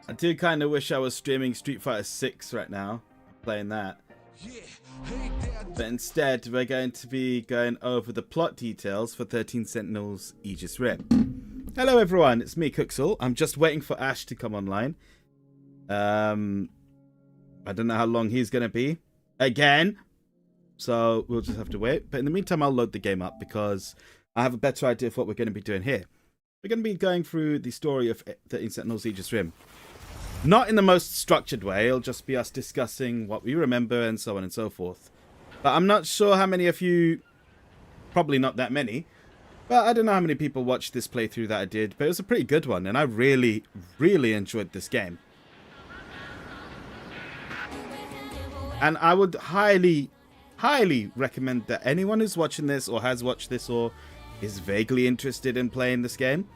I do kind of wish I was streaming Street Fighter 6 right now, playing that. But instead, we're going to be going over the plot details for 13 Sentinels Aegis Rim. Hello everyone, it's me, Cooksel. I'm just waiting for Ash to come online. I don't know how long he's going to be. Again! So we'll just have to wait. But in the meantime, I'll load the game up because I have a better idea of what we're going to be doing here. We're going to be going through the story of 13 Sentinels Aegis Rim. Not in the most structured way, it'll just be us discussing what we remember and so on and so forth. But I'm not sure how many of you, probably not that many, but I don't know how many people watched this playthrough that I did, but it was a pretty good one, and I really, really enjoyed this game. And I would highly, highly recommend that anyone who's watching this or has watched this or is vaguely interested in playing this game,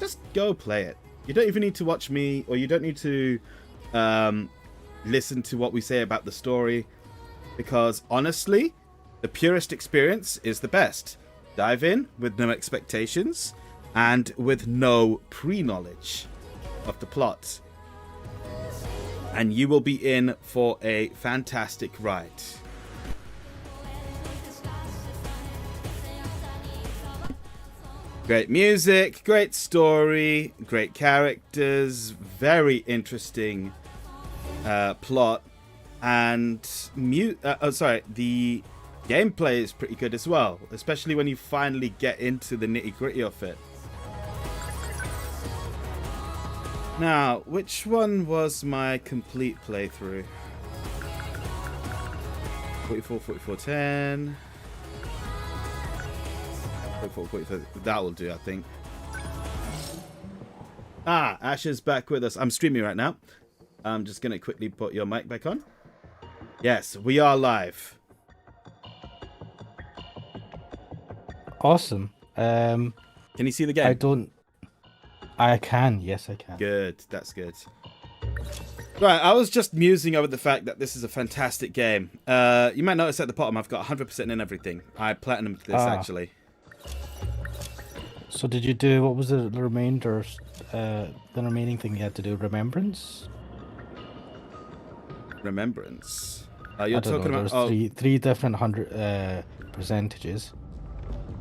just go play it. You don't even need to watch me, or you don't need to listen to what we say about the story, because honestly, the purest experience is the best. Dive in with no expectations and with no pre-knowledge of the plot, and you will be in for a fantastic ride. Great music, great story, great characters, very interesting plot, and the gameplay is pretty good as well, especially when you finally get into the nitty-gritty of it. Now, which one was my complete playthrough? 44, 44, 10... That will do, I think. Ash is back with us. I'm streaming right now. I'm just going to quickly put your mic back on. Yes, we are live. Awesome. Can you see the game? I can. Yes, I can. Good. That's good. Right, I was just musing over the fact that this is a fantastic game. You might notice at the bottom I've got 100% in everything. I platinumed this, actually. So did you do, what was the remainder, the remaining thing you had to do? Remembrance? Remembrance? You're talking about... three different percentages.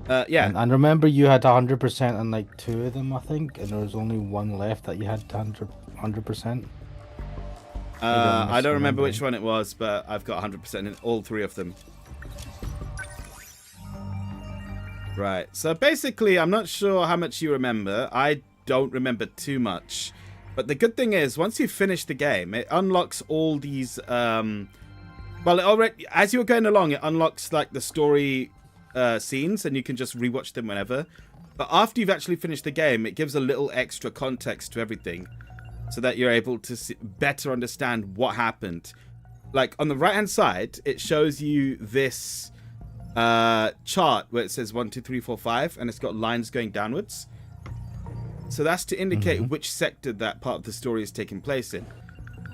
Yeah. And remember you had 100% on like 2 of them, I think, and there was only one left that you had 100%. I don't remember which one it was, but I've got 100% in all 3 of them. Right, so basically, I'm not sure how much you remember. I don't remember too much. But the good thing is, once you finish the game, it unlocks all these... well, it already, as you're going along, it unlocks like the story scenes, and you can just rewatch them whenever. But after you've actually finished the game, it gives a little extra context to everything, so that you're able to better understand what happened. Like, on the right-hand side, it shows you this... chart where it says 1, 2, 3, 4, 5, and it's got lines going downwards. So that's to indicate which sector that part of the story is taking place in.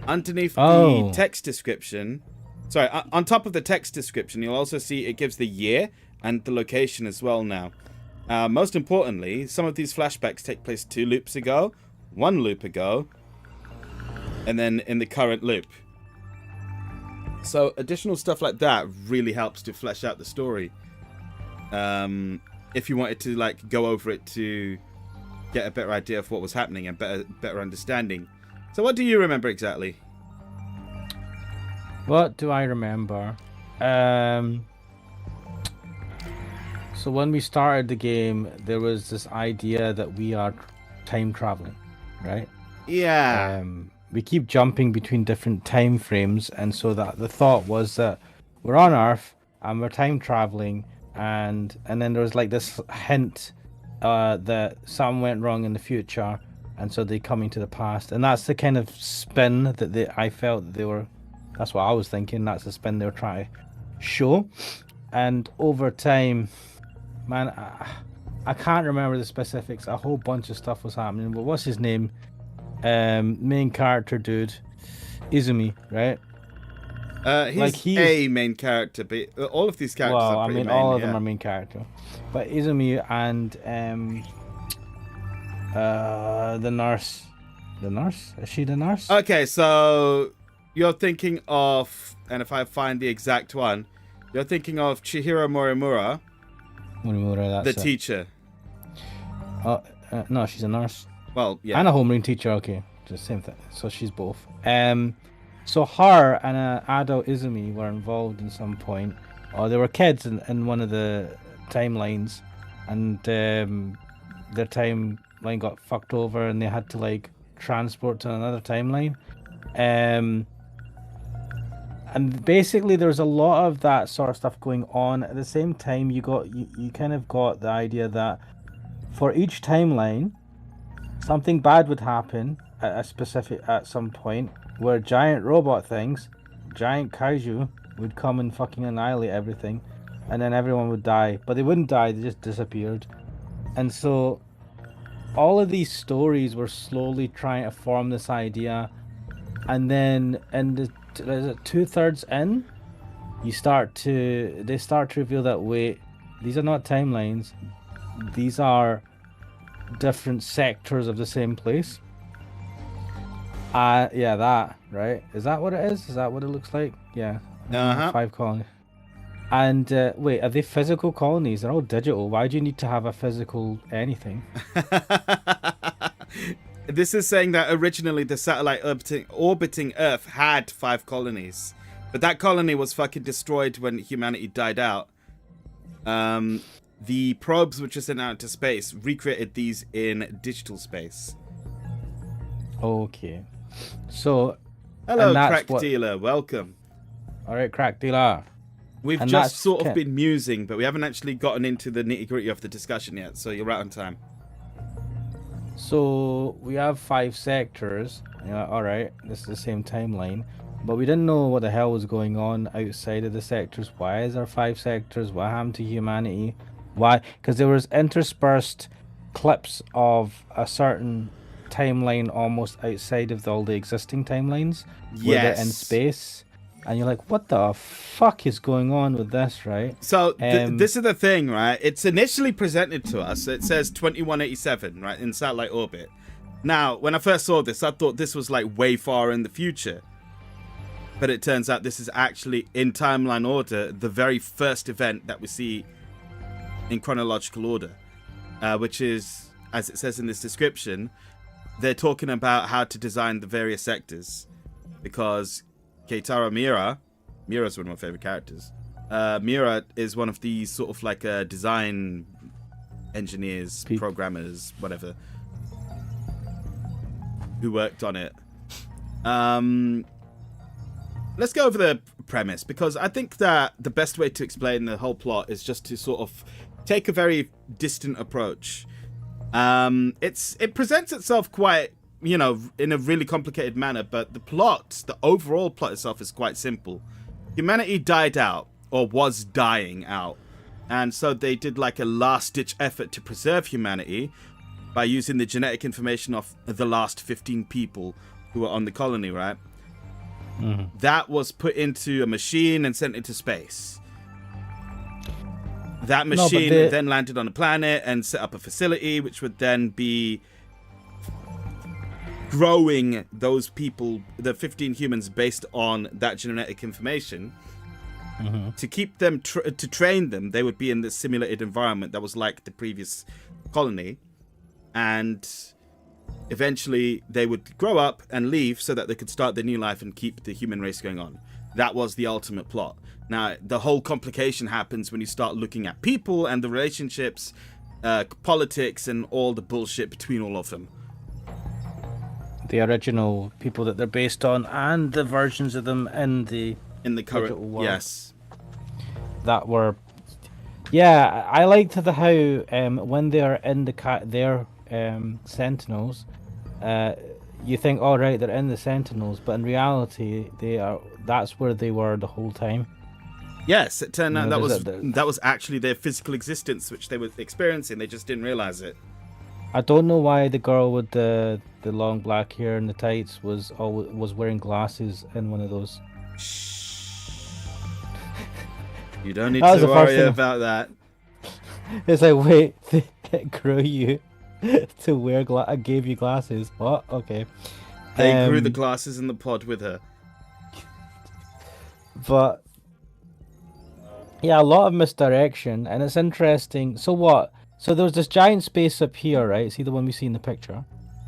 Underneath the text description, sorry, on top of the text description, you'll also see it gives the year and the location as well now. Most importantly, some of these flashbacks take place 2 loops ago, 1 loop ago, and then in the current loop. So additional stuff like that really helps to flesh out the story. If you wanted to like go over it to get a better idea of what was happening and better understanding. So what do you remember exactly? What do I remember? So when we started the game, there was this idea that we are time traveling, right? Yeah. We keep jumping between different time frames, and so that the thought was that we're on Earth and we're time traveling, and then there was like this hint that something went wrong in the future, and so they come into the past, and that's the kind of spin that I felt that they were. That's what I was thinking. That's the spin they were trying to show, and over time, man, I can't remember the specifics. A whole bunch of stuff was happening. But what's his name? Main character dude, Izumi, right? He's like a main character, but all of these characters are pretty main. All of them are main character. But Izumi and the nurse, The nurse? Is she the nurse? Okay, so you're thinking of, and if I find the exact one, you're thinking of Chihiro Morimura, Morimura, the teacher. Oh, no, she's a nurse. Well, yeah. And a homeroom teacher, okay. Just same thing. So she's both. So her and Ado Izumi were involved in some point. Or they were kids in one of the timelines. And their timeline got fucked over and they had to like transport to another timeline. And basically there's a lot of that sort of stuff going on. At the same time, you kind of got the idea that for each timeline, something bad would happen at some point where giant robot things, giant kaiju, would come and fucking annihilate everything, and then everyone would die. But they wouldn't die, they just disappeared. And so all of these stories were slowly trying to form this idea, and then is it 2/3 in, they start to reveal that, wait, these are not timelines, these are different sectors of the same place. Yeah, that, right? Is that what it is? Is that what it looks like? Yeah. 5 colonies. And wait, are they physical colonies? They're all digital. Why do you need to have a physical anything? This is saying that originally the satellite orbiting Earth had 5 colonies. But that colony was fucking destroyed when humanity died out. The probes which are sent out into space recreated these in digital space. Okay. So... Hello, Crack Dealer. Welcome. Alright, Crack Dealer. We've just sort of been musing, but we haven't actually gotten into the nitty-gritty of the discussion yet, so you're right on time. So, we have 5 sectors. Alright, this is the same timeline. But we didn't know what the hell was going on outside of the sectors. Why is there 5 sectors? What happened to humanity? Why? Because there was interspersed clips of a certain timeline almost outside of all the existing timelines. Yes. Where they're in space. And you're like, what the fuck is going on with this, right? So, this is the thing, right? It's initially presented to us. It says 2187, right, in satellite orbit. Now, when I first saw this, I thought this was like way far in the future. But it turns out this is actually, in timeline order, the very first event that we see in chronological order. Which is, as it says in this description, they're talking about how to design the various sectors. Because Keitaro Mira's one of my favorite characters. Mira is one of these sort of like design engineers, programmers, whatever, who worked on it. Let's go over the premise, because I think that the best way to explain the whole plot is just to sort of take a very distant approach. It presents itself quite, in a really complicated manner, but the overall plot itself is quite simple. Humanity died out, or was dying out, and so they did like a last-ditch effort to preserve humanity by using the genetic information of the last 15 people who were on the colony, right? Mm-hmm. That was put into a machine and sent into space. That machine then landed on a planet and set up a facility, which would then be growing those people, the 15 humans, based on that genetic information. Mm-hmm. To keep them, to train them, they would be in this simulated environment that was like the previous colony. And eventually they would grow up and leave so that they could start their new life and keep the human race going on. That was the ultimate plot. Now, the whole complication happens when you start looking at people and the relationships, politics, and all the bullshit between all of them. The original people that they're based on, and the versions of them in the current world. Yes. That were, yeah, I liked how when they are in their Sentinels, you think, all right, they're in the Sentinels, but in reality, that's where they were the whole time. Yes, it turned out that was actually their physical existence, which they were experiencing. They just didn't realize it. I don't know why the girl with the long black hair and the tights was wearing glasses in one of those. You don't need to worry about that. It's like, wait, it grew you. to wear I gave you glasses. What? Okay. They grew the glasses in the pod with her. But yeah, a lot of misdirection, and it's interesting. So what? So there was this giant spaceship here, right? See the one we see in the picture?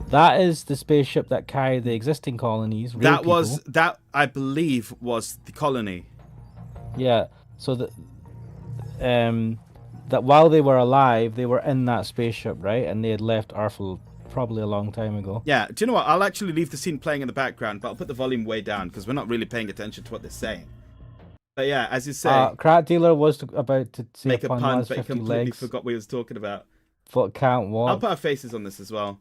That is the spaceship that carried the existing colonies. That I believe was the colony. Yeah. So that while they were alive, they were in that spaceship, right? And they had left Earth probably a long time ago. Yeah. Do you know what? I'll actually leave the scene playing in the background, but I'll put the volume way down because we're not really paying attention to what they're saying. But yeah, as you say, Crack Dealer was about to say make a pun, but he 50 completely legs, forgot what he was talking about. but can't walk. I'll put our faces on this as well.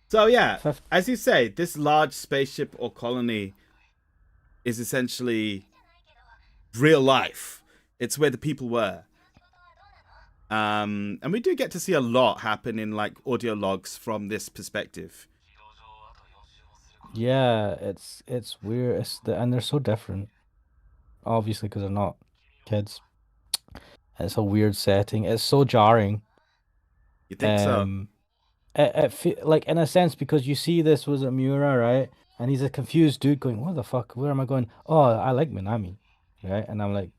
So yeah, as you say, this large spaceship or colony is essentially real life. It's where the people were. And we do get to see a lot happen in like audio logs from this perspective. Yeah, it's weird. And they're so different. Obviously, because they're not kids. It's a weird setting. It's so jarring. You think so? Like in a sense, because you see this was a Miura, right? And he's a confused dude going, "What the fuck? Where am I going? Oh, I like Minami," right? And I'm like,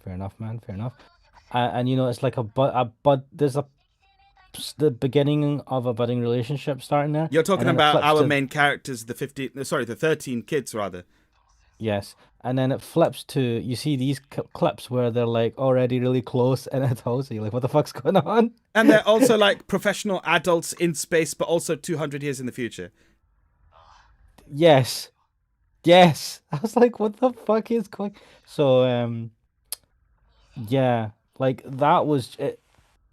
"Fair enough, man. Fair enough." And you know, it's like there's the beginning of a budding relationship starting there. You're talking about our main characters, the 13 kids rather. Yes, and then it flips to you see these clips where they're like already really close, and it's also you're like, what the fuck's going on? And they're also like professional adults in space, but also 200 years in the future. Yes, yes. I was like, what the fuck is going? So yeah, like that was it.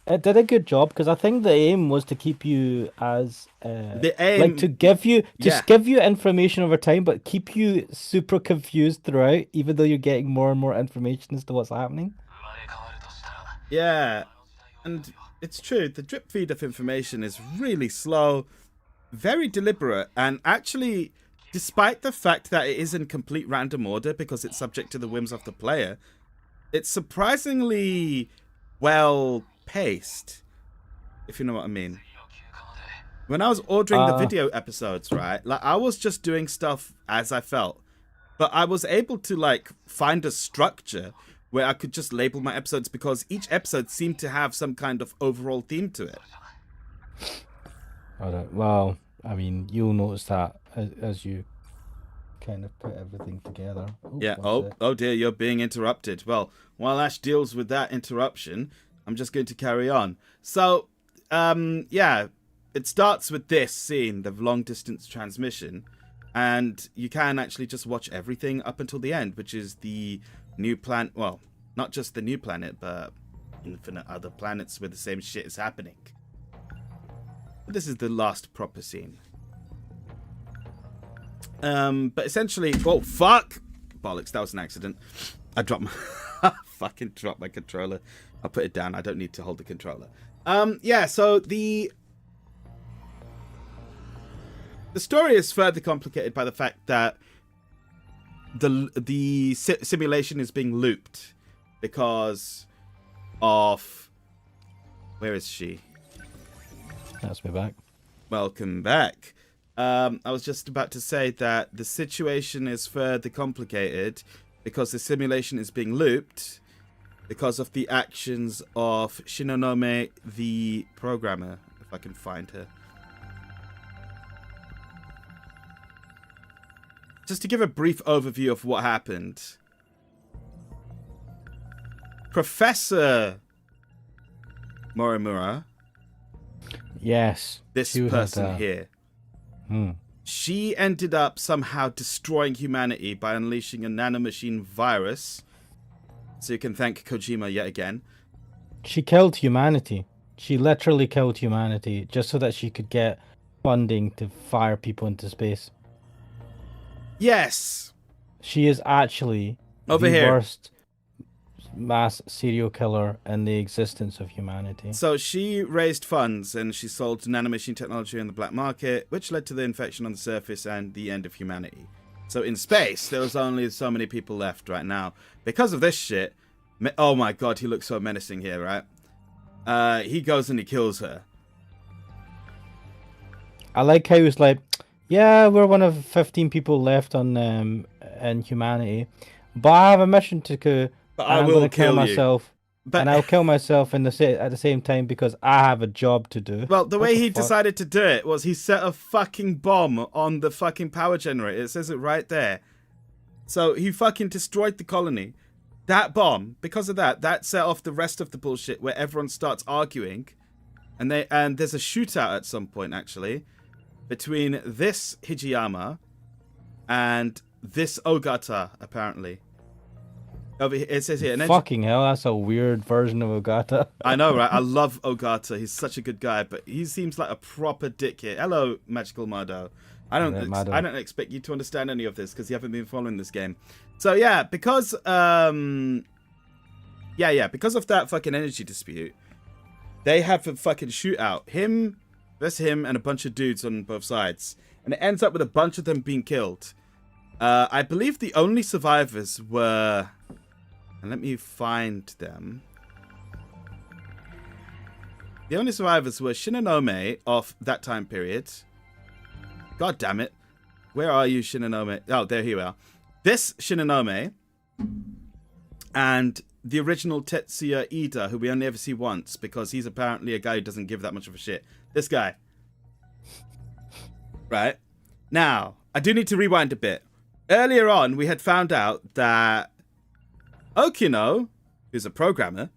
It did a good job because I think the aim was to keep you as the aim, like to give you information over time, but keep you super confused throughout, even though you're getting more and more information as to what's happening. Yeah, and it's true. The drip feed of information is really slow, very deliberate, and actually, despite the fact that it is in complete random order because it's subject to the whims of the player, it's surprisingly well paced, if you know what I mean. When I was ordering the video episodes, right, like I was just doing stuff as I felt, but I was able to like find a structure where I could just label my episodes because each episode seemed to have some kind of overall theme to it. All right. Well, I mean, you'll notice that as you kind of put everything together. Yeah. Oh dear, you're being interrupted. Well, while Ash deals with that interruption, I'm just going to carry on. So, yeah, it starts with this scene, the long distance transmission, and you can actually just watch everything up until the end, which is the new planet. Well, not just the new planet, but infinite other planets where the same shit is happening. But this is the last proper scene. But essentially, oh fuck, bollocks, that was an accident. I dropped my, fucking dropped my controller. I'll put it down. I don't need to hold the controller. Yeah, so the story is further complicated by the fact that the simulation is being looped because of... Where is she? That's me back. Welcome back. I was just about to say that the situation is further complicated because the simulation is being looped because of the actions of Shinonome, the programmer, if I can find her. Just to give a brief overview of what happened. Professor Morimura. Yes. This person here. She ended up somehow destroying humanity by unleashing a nanomachine virus. So you can thank Kojima yet again. She killed humanity. She literally killed humanity just so that she could get funding to fire people into space. Yes. She is actually the worst mass serial killer in the existence of humanity. So she raised funds and she sold nanomachine technology on the black market, which led to the infection on the surface and the end of humanity. So in space, there was only so many people left right now. Because of this shit, oh my god, he looks so menacing here, right? He goes and he kills her. I like how he was like, yeah, we're one of 15 people left on in humanity, but I have a mission to go, But and I I'm going will to kill kill you. myself, But and I'll kill myself at the same time because I have a job to do. well, the What way the he fuck? decided to do it was he set a fucking bomb on the fucking power generator. It says it right there. So he fucking destroyed the colony. That bomb, because of that set off the rest of the bullshit where everyone starts arguing, and there's a shootout at some point actually between this Hijiyama and this Ogata apparently. Over here, it says here. Fucking hell, that's a weird version of Ogata. I know, right? I love Ogata. He's such a good guy, but he seems like a proper dick here. Hello, Magical Mado. I don't expect you to understand any of this because you haven't been following this game. So yeah, because because of that fucking energy dispute, they have a fucking shootout. There's him and a bunch of dudes on both sides, and it ends up with a bunch of them being killed. I believe the only survivors were, and let me find them. The only survivors were Shinonome of that time period. God damn it. Where are you, Shinonome? Oh, there you are. This Shinonome and the original Tetsuya Ida, who we only ever see once because he's apparently a guy who doesn't give that much of a shit. This guy. Right? Now, I do need to rewind a bit. Earlier on, we had found out that Okino, who's a programmer,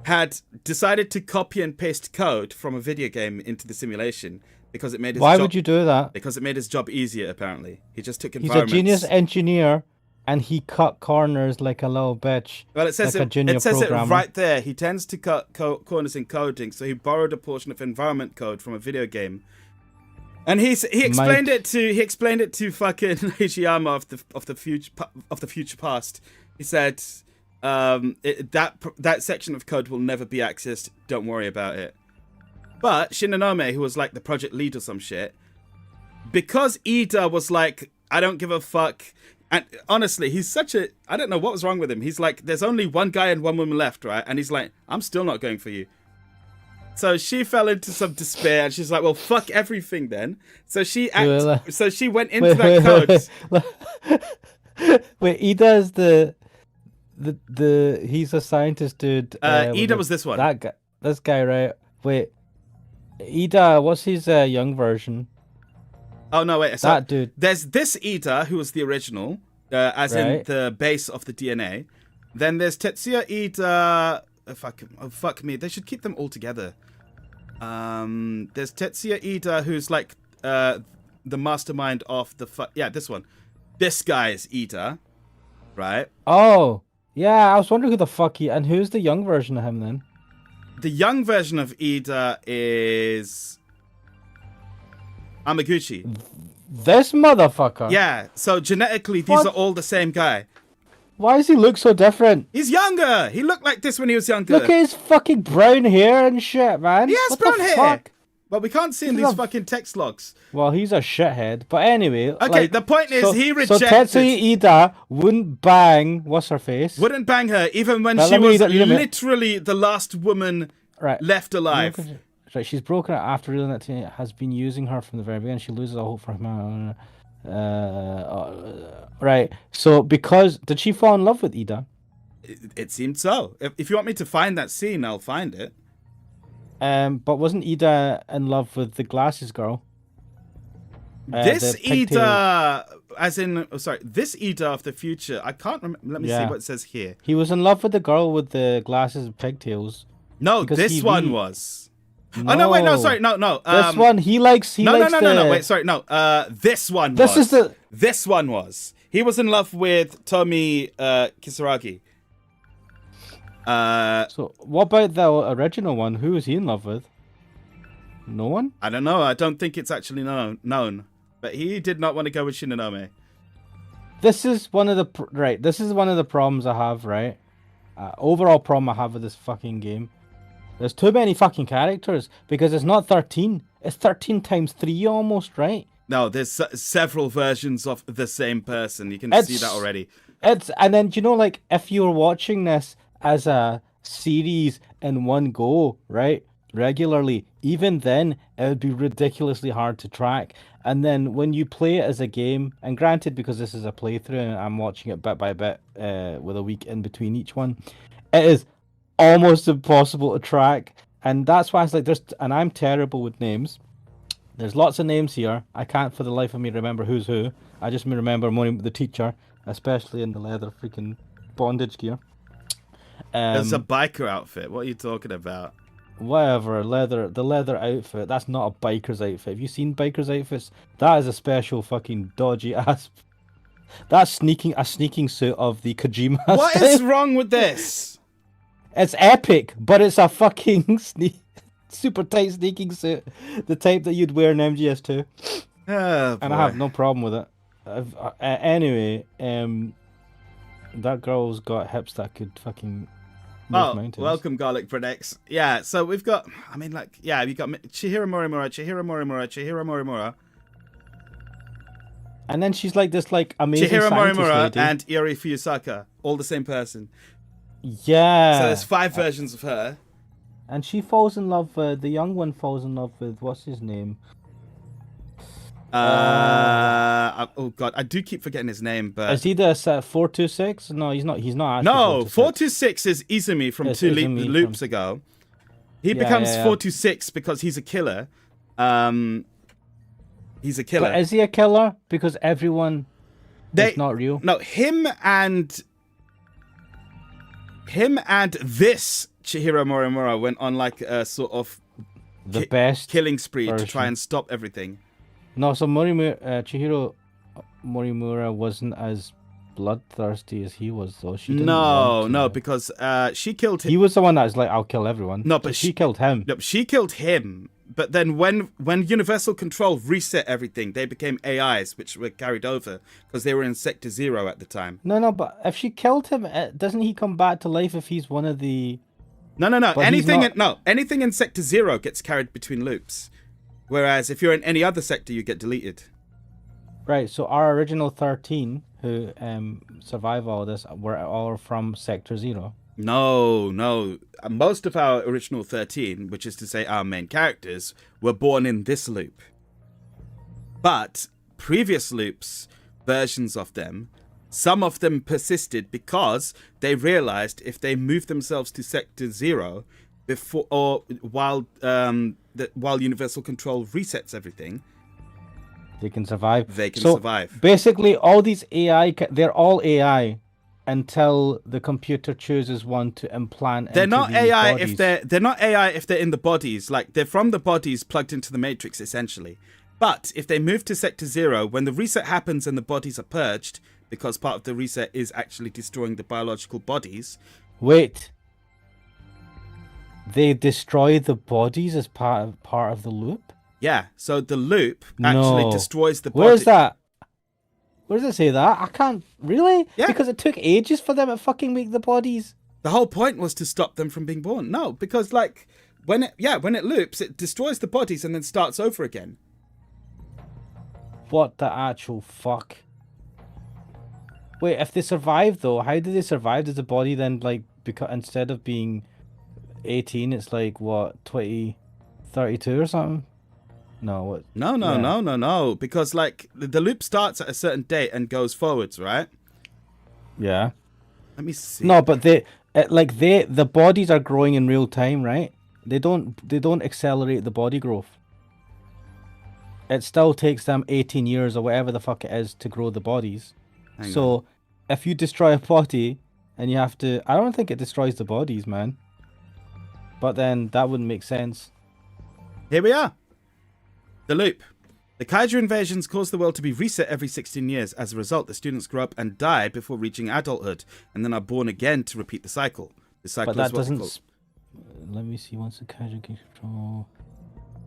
had decided to copy and paste code from a video game into the simulation because it made his Why would you do that? Because it made his job easier, apparently. He just took He's environments. a genius engineer, and he cut corners like a little bitch. Well, it says like it says it right there. He tends to cut corners in coding, so he borrowed a portion of environment code from a video game. And he explained it to fucking Hijiyama of the future past. He said that section of code will never be accessed. Don't worry about it. But Shinonome, who was like the project lead or some shit, because Ida was like, I don't give a fuck. And honestly, he's such a, I don't know what was wrong with him. He's like, there's only one guy and one woman left, right? And he's like, I'm still not going for you. So she fell into some despair, and she's like, "Well, fuck everything then." So she went into that code. Wait, Ida is the he's a scientist dude. Ida was this one. That guy, this guy, right? Wait, Ida, what's his young version? Oh no, wait. So that dude. There's this Ida who was the original, as in the base of the DNA. Then there's Tetsuya Ida. Fuck me. They should keep them all together. There's Tetsuya Ida, who's like the mastermind of the this one. This guy is Ida, right? Oh, yeah. I was wondering who the fuck and who's the young version of him then? The young version of Ida is Amaguchi. This motherfucker. Yeah. So genetically, these are all the same guy. Why does he look so different? He's younger. He looked like this when he was younger. Look at his fucking brown hair and shit, man. He has brown hair. Fuck? But we can't see in these fucking text logs. Well, he's a shithead. But anyway. Okay, like, the point is he rejected. So Tetsuya Ida wouldn't bang, what's her face? Wouldn't bang her, even when she was literally the last woman left alive. Right, she's broken it after realizing that Tina has been using her from the very beginning. She loses all hope for him. Right. So did she fall in love with Ida? It seemed so. If you want me to find that scene, I'll find it. But wasn't Ida in love with the glasses girl? This Ida, this Ida of the future. I can't remember. Let me see what it says here. He was in love with the girl with the glasses and pigtails. No, this one was. No. Oh no! Wait, no, sorry, no. This one, he likes. No. Wait, sorry, no. This one. This one was. He was in love with Tomi Kisaragi. So what about the original one? Who was he in love with? No one. I don't know. I don't think it's actually known. But he did not want to go with Shinonome. This is one of the This is one of the problems I have. Right. Overall problem I have with this fucking game. There's too many fucking characters because it's not 13. It's 13 times 3 almost, right? No, there's several versions of the same person. You can see that already. And then, like, if you're watching this as a series in one go, right? regularly, even then it would be ridiculously hard to track. And then when you play it as a game, and granted, because this is a playthrough and I'm watching it bit by bit with a week in between each one, it is almost impossible to track. And that's why it's like and I'm terrible with names. There's lots of names here. I can't for the life of me remember who's who. I just remember the teacher, especially in the leather freaking bondage gear. It's a biker outfit. What are you talking about? Whatever, the leather outfit. That's not a biker's outfit. Have you seen bikers' outfits? That is a special fucking dodgy ass. That's a sneaking suit of the Kojima. What is wrong with this? It's epic, but it's a fucking super tight sneaking suit, the type that you'd wear in MGS2. Oh, and I have no problem with it. Anyway, that girl's got hips that could fucking. Welcome, Garlic Predex. Yeah, so we've got, you got Chihiro Morimura. And then she's like this, like, amazing Chihiro Morimura lady. and Iori Fuyusaka, all the same person. Yeah. So there's 5 versions of her. And she falls in love, the young one falls in love with, what's his name? Oh god, I do keep forgetting his name, but is he the 426? No, he's not. He's not. No, 426 is Izumi from two loops ago. He becomes 426 because he's a killer. He's a killer. But is he a killer? Because everyone is not real. No, him and this Chihiro Morimura went on like a sort of the best killing spree version. To try and stop everything. No, so Chihiro Morimura wasn't as bloodthirsty as he was, though. She didn't No, because she killed him. He was the one that was like, "I'll kill everyone." No, but she killed him. No, she killed him. But then when Universal Control reset everything, they became AIs, which were carried over because they were in Sector 0 at the time. No, but if she killed him, doesn't he come back to life if he's one of the? No. Anything in Sector 0 gets carried between loops. Whereas if you're in any other sector, you get deleted. Right, so our original 13 who survive all this were all from Sector 0. No. Most of our original 13, which is to say our main characters, were born in this loop. But previous loops, versions of them, some of them persisted because they realized if they moved themselves to Sector 0 before or while Universal Control resets everything, they can survive. They can survive. Basically, all these AI, they're all AI until the computer chooses one to implant. They're not AI bodies. if they're not AI if they're in the bodies. Like they're from the bodies plugged into the Matrix essentially. But if they move to Sector 0, when the reset happens and the bodies are purged, because part of the reset is actually destroying the biological bodies. Wait. They destroy the bodies as part of the loop? Yeah, so the loop actually destroys the body. Where's that? Where does it say that? I can't... Really? Yeah. Because it took ages for them to fucking make the bodies? The whole point was to stop them from being born. No, because like, when it loops, it destroys the bodies and then starts over again. What the actual fuck? Wait, if they survive though, how do they survive? Does the body then like, because instead of being 18, it's like what, 32 or something? No, what? No. Because like the loop starts at a certain date and goes forwards, right? Yeah. Let me see. No, but the bodies are growing in real time, right? They don't accelerate the body growth. It still takes them 18 years or whatever the fuck it is to grow the bodies. So if you destroy a body and you have to, I don't think it destroys the bodies, man. But then that wouldn't make sense. Here we are. The loop. The Kaiju invasions cause the world to be reset every 16 years. As a result, the students grow up and die before reaching adulthood, and then are born again to repeat the cycle. The cycle but that is what doesn't. Let me see. Once the Kaiju can control.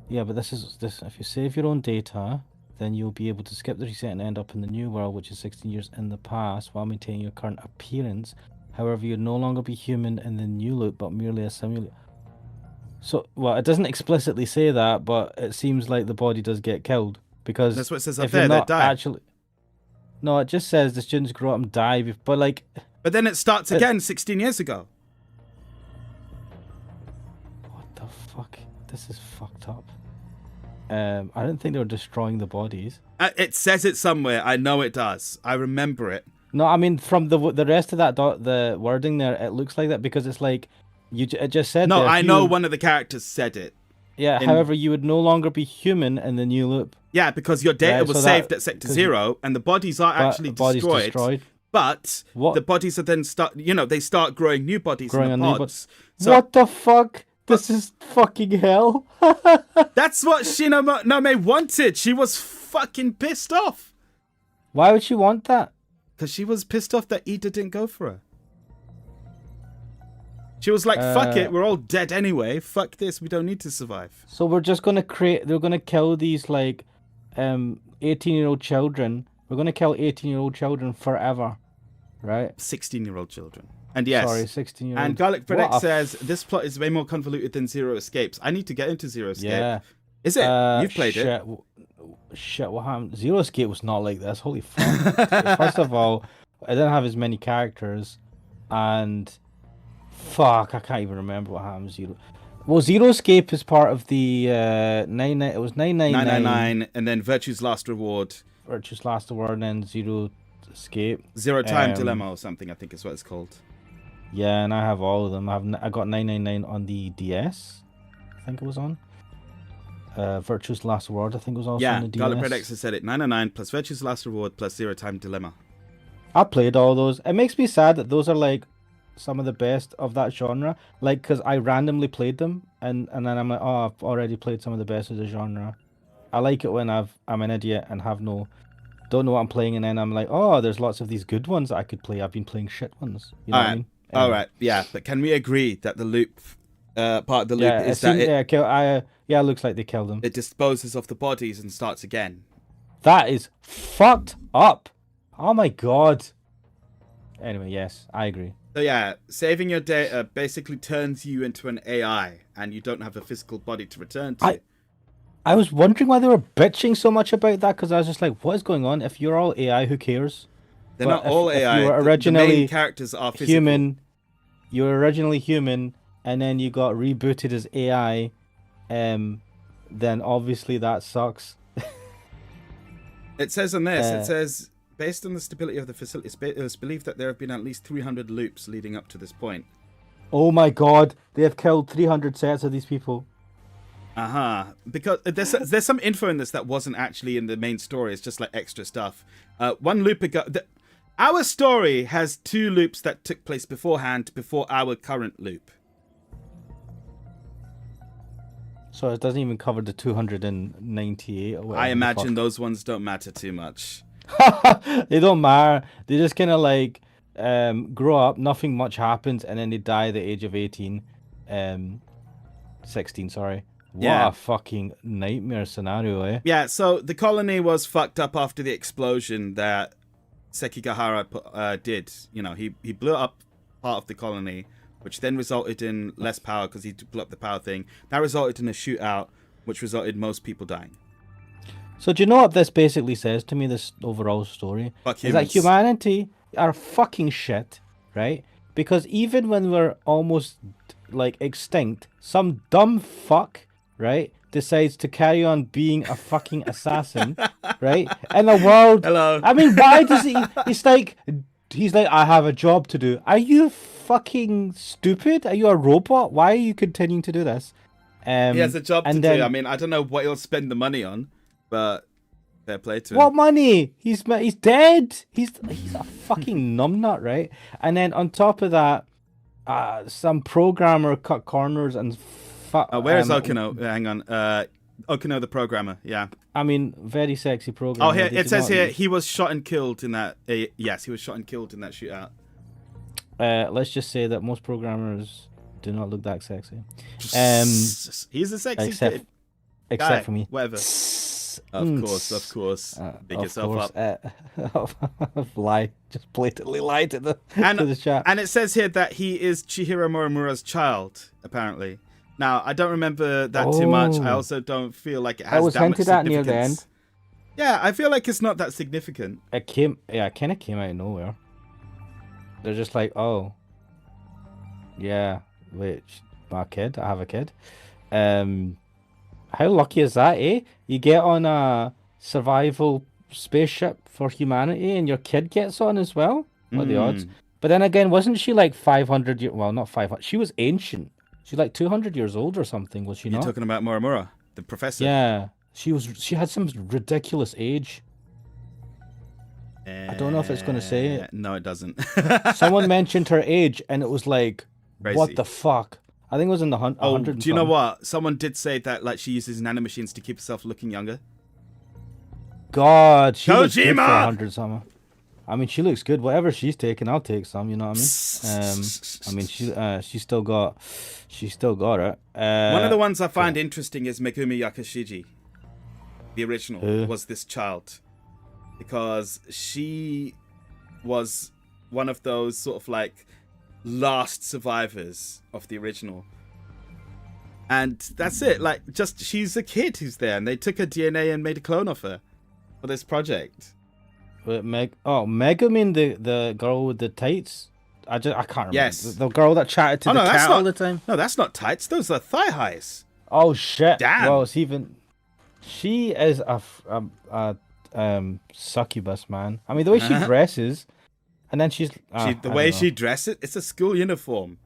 Yeah, but this. If you save your own data, then you'll be able to skip the reset and end up in the new world, which is 16 years in the past, while maintaining your current appearance. However, you'll no longer be human in the new loop, but merely a simulation. So, well, it doesn't explicitly say that, but it seems like the body does get killed because that's what it says up there. They die. No, it just says the students grow up and die, but like. But then it starts again 16 years ago. What the fuck? this is fucked up. I didn't think they were destroying the bodies. It says it somewhere. I know it does. I remember it. No, I mean from the rest of that the wording there, it looks like that because it's like it just said. No, there, I know one of the characters said it. Yeah. However, you would no longer be human in the new loop. Yeah, because your data Right, was so saved at Sector 0, and the bodies are actually destroyed. But the bodies are then they start growing new bodies in the pods. What the fuck? This is fucking hell. That's what Shinonome wanted. She was fucking pissed off. Why would she want that? Because she was pissed off that Ida didn't go for her. She was like, fuck it, we're all dead anyway. Fuck this, we don't need to survive. So we're just going to they're going to kill these like 18-year-old children. We're going to kill 18-year-old children forever, right? 16-year-old children. And yes. Sorry, 16-year-old. And Garlic Predict says, this plot is way more convoluted than Zero Escapes. I need to get into Zero Escape. Yeah. Is it? You've played it. Shit, what happened? Zero Escape was not like this. Holy fuck. First of all, I didn't have as many characters. And fuck, I can't even remember what happened. Well, Zero Escape is part of the it was 999. And then Virtue's Last Reward. Virtue's Last Reward and then Zero Escape. Zero Time Dilemma or something, I think is what it's called. Yeah, and I have all of them. I got 999 on the DS, I think it was on. Virtue's Last Reward, I think it was also on the DS. Yeah, Garlic Predex has said it. 999 plus Virtue's Last Reward plus Zero Time Dilemma. I played all those. It makes me sad that those are like some of the best of that genre. Like, because I randomly played them, and then I'm like, oh, I've already played some of the best of the genre. I like it when I'm an idiot and don't know what I'm playing, and then I'm like, oh, there's lots of these good ones that I could play. I've been playing shit ones. You know what I mean? All right, yeah, but can we agree that the loop, part of the loop is that it looks like they killed them. It disposes of the bodies and starts again. That is fucked up. Oh my god. Anyway, yes, I agree. So yeah, saving your data basically turns you into an AI, and you don't have a physical body to return to. I was wondering why they were bitching so much about that, because I was just like, what is going on? If you're all AI, who cares? They're not all AI. If you were originally the main characters are physical. Human. You were originally human, and then you got rebooted as AI. Then obviously that sucks. It says on this, it says, based on the stability of the facility, it was believed that there have been at least 300 loops leading up to this point. Oh my god, they have killed 300 sets of these people. Because there's some info in this that wasn't actually in the main story. It's just like extra stuff. One loop ago, our story has 2 loops that took place beforehand, before our current loop. So it doesn't even cover the 298 or whatever. I imagine those ones don't matter too much. They don't matter. They just kind of like grow up, nothing much happens, and then they die at the age of 18. 16, sorry. What a fucking nightmare scenario, eh? Yeah, so the colony was fucked up after the explosion that Sekigahara did. You know, he blew up part of the colony, which then resulted in less power because he blew up the power thing. That resulted in a shootout, which resulted in most people dying. So do you know what this basically says to me, this overall story? Fuck is that humanity are fucking shit, right? Because even when we're almost like extinct, some dumb fuck, right, decides to carry on being a fucking assassin, right? In a world... Hello. I mean, why does he... He's like, I have a job to do. Are you fucking stupid? Are you a robot? Why are you continuing to do this? He has a job to do. I mean, I don't know what he'll spend the money on, but fair play to him. What money? He's dead. He's a fucking numbnut, right? And then on top of that, some programmer cut corners and... where is Okino? Hang on. Okino the programmer, yeah. I mean, very sexy programmer. Oh, here it says here he was shot and killed in that. Yes, he was shot and killed in that shootout. Let's just say that most programmers do not look that sexy. He's a sexy kid. Except for me. Whatever. Of course. Big yourself up. Lie. Just blatantly lie to the chat. And it says here that he is Chihiro Morimura's child, apparently. Now, I don't remember that too much. I also don't feel like it has that much significance. That was hinted at near the end. Yeah, I feel like it's not that significant. It kind of came out of nowhere. They're just like, oh, yeah, wait, my kid, I have a kid. How lucky is that, eh? You get on a survival spaceship for humanity, and your kid gets on as well. What are the odds? Mm. But then again, wasn't she like 500 years? Well, not 500. She was ancient. She's like 200 years old or something, was she You're not? talking about Muramura, the professor. Yeah, she was. She had some ridiculous age. I don't know if it's going to say it. No, it doesn't. Someone mentioned her age, and it was like, Crazy. what the fuck? I think it was in the Oh, 100. do you know what? Someone did say that like she uses nanomachines to keep herself looking younger. God, she looks good for Kojima! 100 something. I mean, she looks good. Whatever she's taking, I'll take some. You know what I mean? She still got it. One of the ones I find interesting is Megumi Yakashiji. The original was this child, because she was one of those sort of like last survivors of the original. And that's it. Like, just she's a kid who's there, and they took her DNA and made a clone of her for this project. Megumi, the girl with the tights. I can't remember. Yes, the girl that chatted to the cat all the time. No, that's not tights. Those are thigh highs. Oh shit! Damn. Well, it's even. She is a succubus, man. I mean, the way she dresses, and then the way she dresses, it's a school uniform.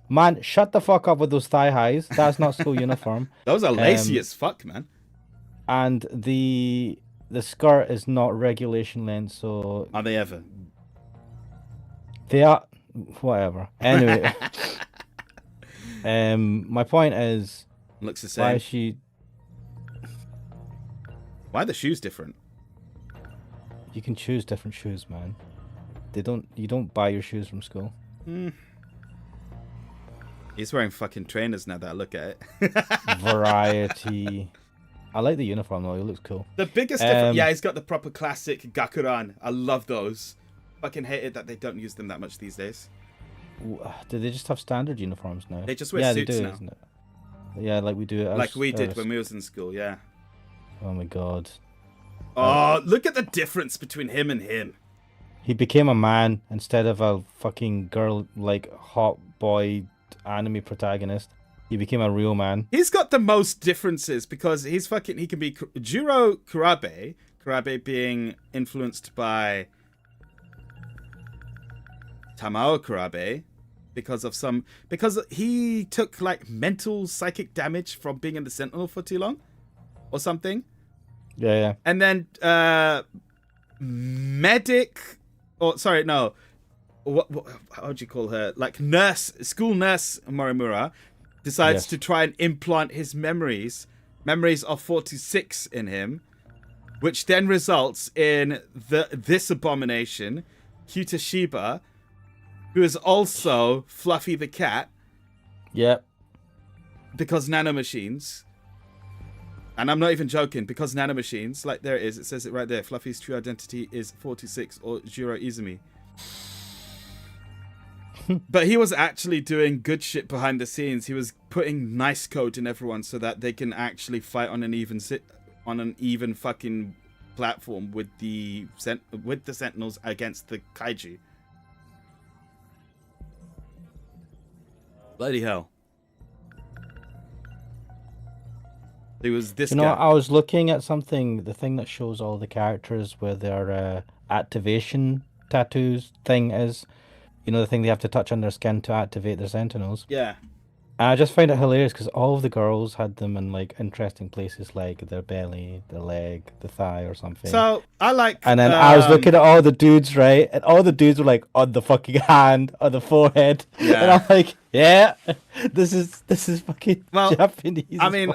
Man, shut the fuck up with those thigh highs. That's not school uniform. Those are lacy as fuck, man. And the skirt is not regulation length, so are they ever? They are. Whatever. Anyway, my point is, looks the same. Why are the shoes different? You can choose different shoes, man. You don't buy your shoes from school. He's wearing fucking trainers now that I look at it. Variety. I like the uniform though, it looks cool. The biggest difference, yeah, he's got the proper classic Gakuran. I love those. Fucking hate it that they don't use them that much these days. Do they just have standard uniforms now? They just wear suits now. Isn't it? Yeah, like we do it. Like we did when we was in school, yeah. Oh my god. Oh, look at the difference between him and him. He became a man instead of a fucking girl, like hot boy anime protagonist. He became a real man. He's got the most differences because he can be Juro Kurabe being influenced by Tamao Kurabe because he took like mental psychic damage from being in the Sentinel for too long or something. Yeah. And then how would you call her? Like school nurse Morimura decides to try and implant his memories of 46 in him, which then results in this abomination, Kyutashiba, who is also Fluffy the cat. Yep. Because nanomachines. And I'm not even joking, because nanomachines, like there it is, it says it right there. Fluffy's true identity is 46 or Juro Izumi. But he was actually doing good shit behind the scenes. He was putting nice code in everyone so that they can actually fight on an even fucking platform with the Sentinels against the Kaiju. Bloody hell. There was this guy. I was looking at something, the thing that shows all the characters where their activation tattoos thing is. You know, the thing they have to touch on their skin to activate their Sentinels. Yeah. And I just find it hilarious because all of the girls had them in like interesting places, like their belly, the leg, the thigh, or something. So I like. And then I was looking at all the dudes, right? And all the dudes were like on the fucking hand, on the forehead. Yeah. And I'm like, yeah, this is fucking Japanese. I mean,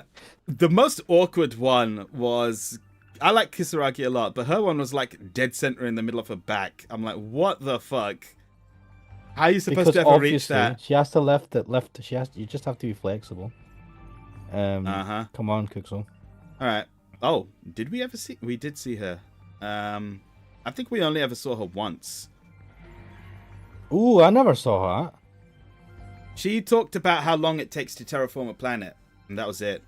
the most awkward one was. I like Kisaragi a lot, but her one was like dead center in the middle of her back. I'm like, what the fuck? How are you supposed to ever reach that? She has to left. You just have to be flexible. Come on, Kuxel. All right. Oh, did we ever see? We did see her. I think we only ever saw her once. Ooh, I never saw her. She talked about how long it takes to terraform a planet, and that was it.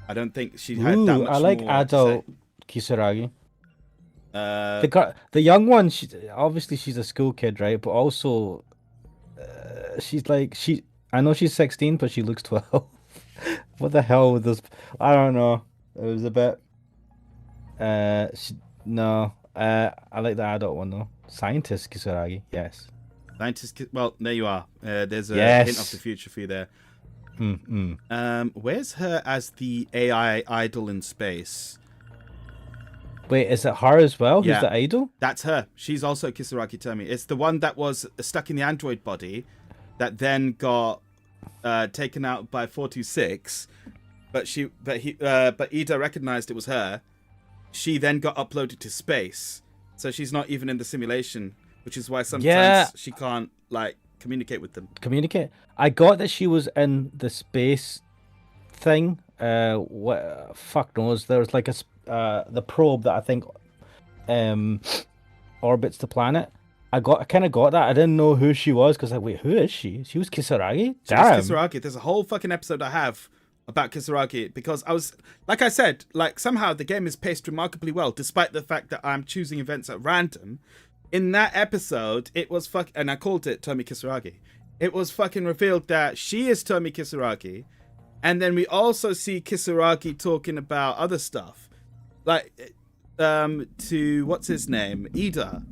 I don't think she had that much. I like more adult Kisaragi. The young one, she's a school kid, right? But also, I know she's 16, but she looks 12. What the hell with this? I don't know. It was a bit. No. I like the adult one though. Scientist Kisaragi. Yes. Scientist. Well, there you are. There's a Yes. hint of the future for you there. Mm. Where's her as the AI idol in space? Wait, is it her as well? Yeah. Who's the idol? That's her. She's also Kisaragi Tomi. It's the one that was stuck in the android body that then got taken out by 426, but Ida recognized it was her. She then got uploaded to space, so she's not even in the simulation, which is why sometimes she can't like communicate with them. I got that she was in the space thing. What fuck knows? There was like the probe that I think orbits the planet. I kind of got that. I didn't know who she was because wait, who is she? She was Kisaragi. Damn. She's Kisaragi. There's a whole fucking episode I have about Kisaragi because I was, like I said, like somehow the game is paced remarkably well, despite the fact that I'm choosing events at random. In that episode, it was and I called it Tomi Kisaragi. It was fucking revealed that she is Tomi Kisaragi, and then we also see Kisaragi talking about other stuff, like to what's his name, Ida.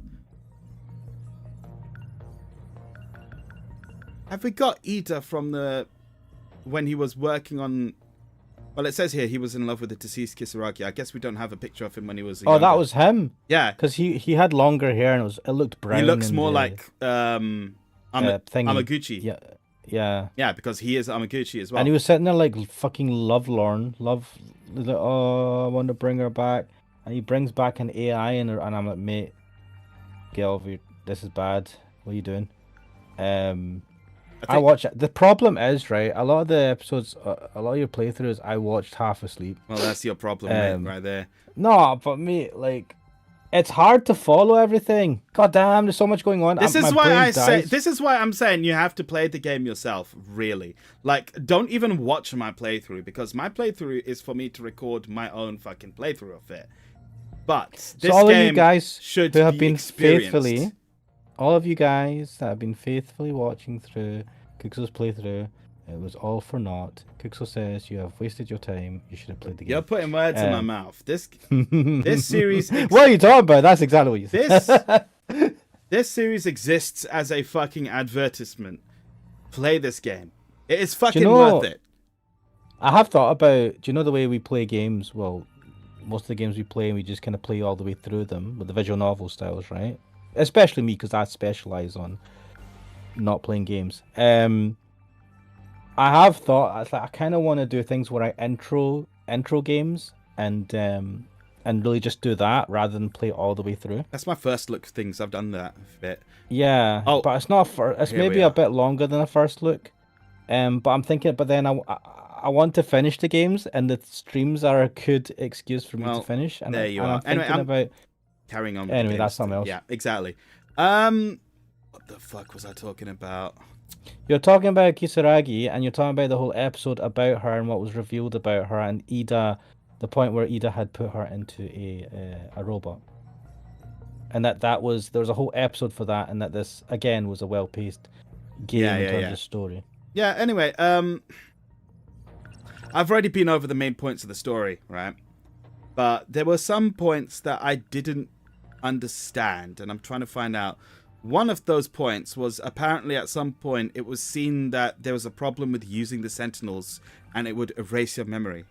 Have we got Ida from when he was working on? Well, it says here he was in love with the deceased Kisaragi. I guess we don't have a picture of him when he was. Oh, that was him. Yeah, because he had longer hair and it looked brown. He looks more like Amaguchi. Yeah, because he is Amaguchi as well. And he was sitting there like fucking lovelorn, like, oh, I want to bring her back, and he brings back an AI and I'm like, mate, get over here. This is bad. What are you doing? I watch it. The problem is, right, a lot of the episodes, a lot of your playthroughs, I watched half asleep. Well, that's your problem, mate, right there. No, but mate, like, it's hard to follow everything. God damn, there's so much going on. This is why I'm saying you have to play the game yourself, really. Like, don't even watch my playthrough, because my playthrough is for me to record my own fucking playthrough of it. But this all game of you guys should who have be been experienced. all of you guys that have been faithfully watching through Kixel's playthrough, it was all for naught. Kixel says you have wasted your time. You should have played the game. You're putting words in my mouth. This series. What are you talking about? That's exactly what you said. This series exists as a fucking advertisement. Play this game. It is fucking worth it. I have thought about. Do you know the way we play games? Well, most of the games we play, we just kind of play all the way through them with the visual novel styles, right? Especially me, because I specialize on not playing games. I have thought I kind of want to do things where I intro games and really just do that rather than play all the way through. That's my first look things. I've done that a bit. Yeah, but it's not it's maybe a bit longer than a first look. But I'm thinking, but then I want to finish the games, and the streams are a good excuse for me to finish. And there you are. I'm thinking about carrying on. Anyway, that's something else. Yeah, exactly. What the fuck was I talking about? You're talking about Kisaragi, and you're talking about the whole episode about her and what was revealed about her, and Ida, the point where Ida had put her into a robot, and there was a whole episode for that, and that this again was a well-paced game in terms of story. Yeah. Anyway, I've already been over the main points of the story, right? But there were some points that I didn't understand, and I'm trying to find out. One of those points was apparently at some point it was seen that there was a problem with using the Sentinels and it would erase your memory.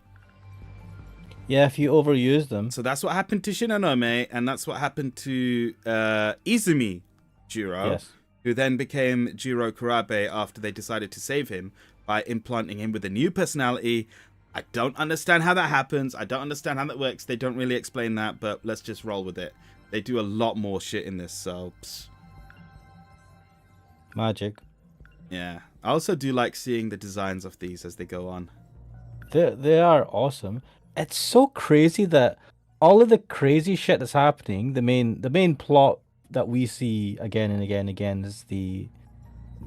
Yeah, if you overuse them. So that's what happened to Shinonome, and that's what happened to Izumi Jiro, who then became Jiro Kurabe after they decided to save him by implanting him with a new personality. I don't understand how that happens. I don't understand how that works. They don't really explain that, but let's just roll with it. They do a lot more shit in this, so... Magic. Yeah. I also do like seeing the designs of these as they go on. They are awesome. It's so crazy that all of the crazy shit that's happening, the main plot that we see again and again and again is the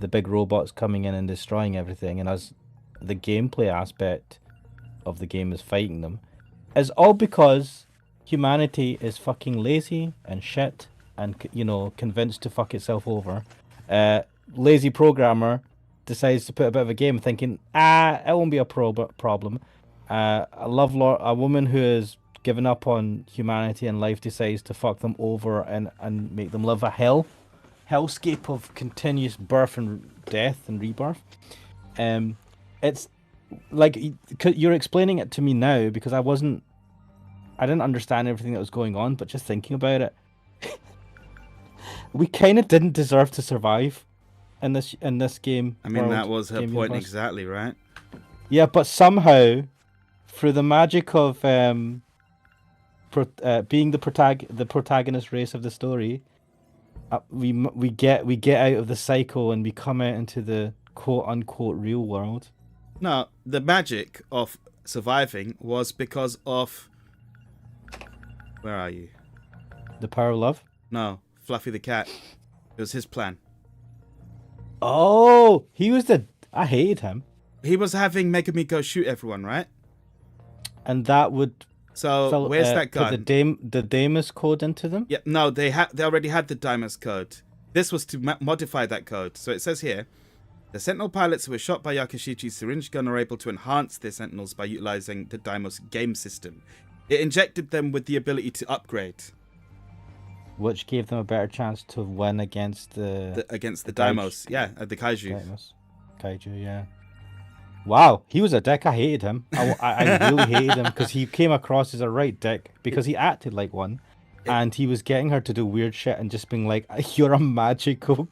big robots coming in and destroying everything, and as the gameplay aspect of the game is fighting them, is all because humanity is fucking lazy and shit and, convinced to fuck itself over. Lazy programmer decides to put a bit of a game, thinking, it won't be a problem. A woman who has given up on humanity and life decides to fuck them over and make them live a hellscape of continuous birth and death and rebirth. It's like you're explaining it to me now because I didn't understand everything that was going on, but just thinking about it, we kind of didn't deserve to survive in this game. I mean, that was her point exactly, right? Yeah, but somehow, through the magic of being the protagonist race of the story, we get out of the cycle and we come out into the quote unquote real world. No, the magic of surviving was because of... Where are you? The power of love? No, Fluffy the cat. It was his plan. Oh, I hated him. He was having Megami go shoot everyone, right? And that would... So where's that gun? Put the Damus code into them? Yeah, no, they already had the Damus code. This was to modify that code. So it says here, the Sentinel pilots who were shot by Yakishichi's syringe gun are able to enhance their Sentinels by utilizing the Daimos game system. It injected them with the ability to upgrade, which gave them a better chance to win against the Daimos. Yeah, the Kaiju. Kaiju, yeah. Wow, he was a dick. I hated him. I really hated him because he came across as a right dick because he acted like one, and he was getting her to do weird shit and just being like, "You're a magic girl."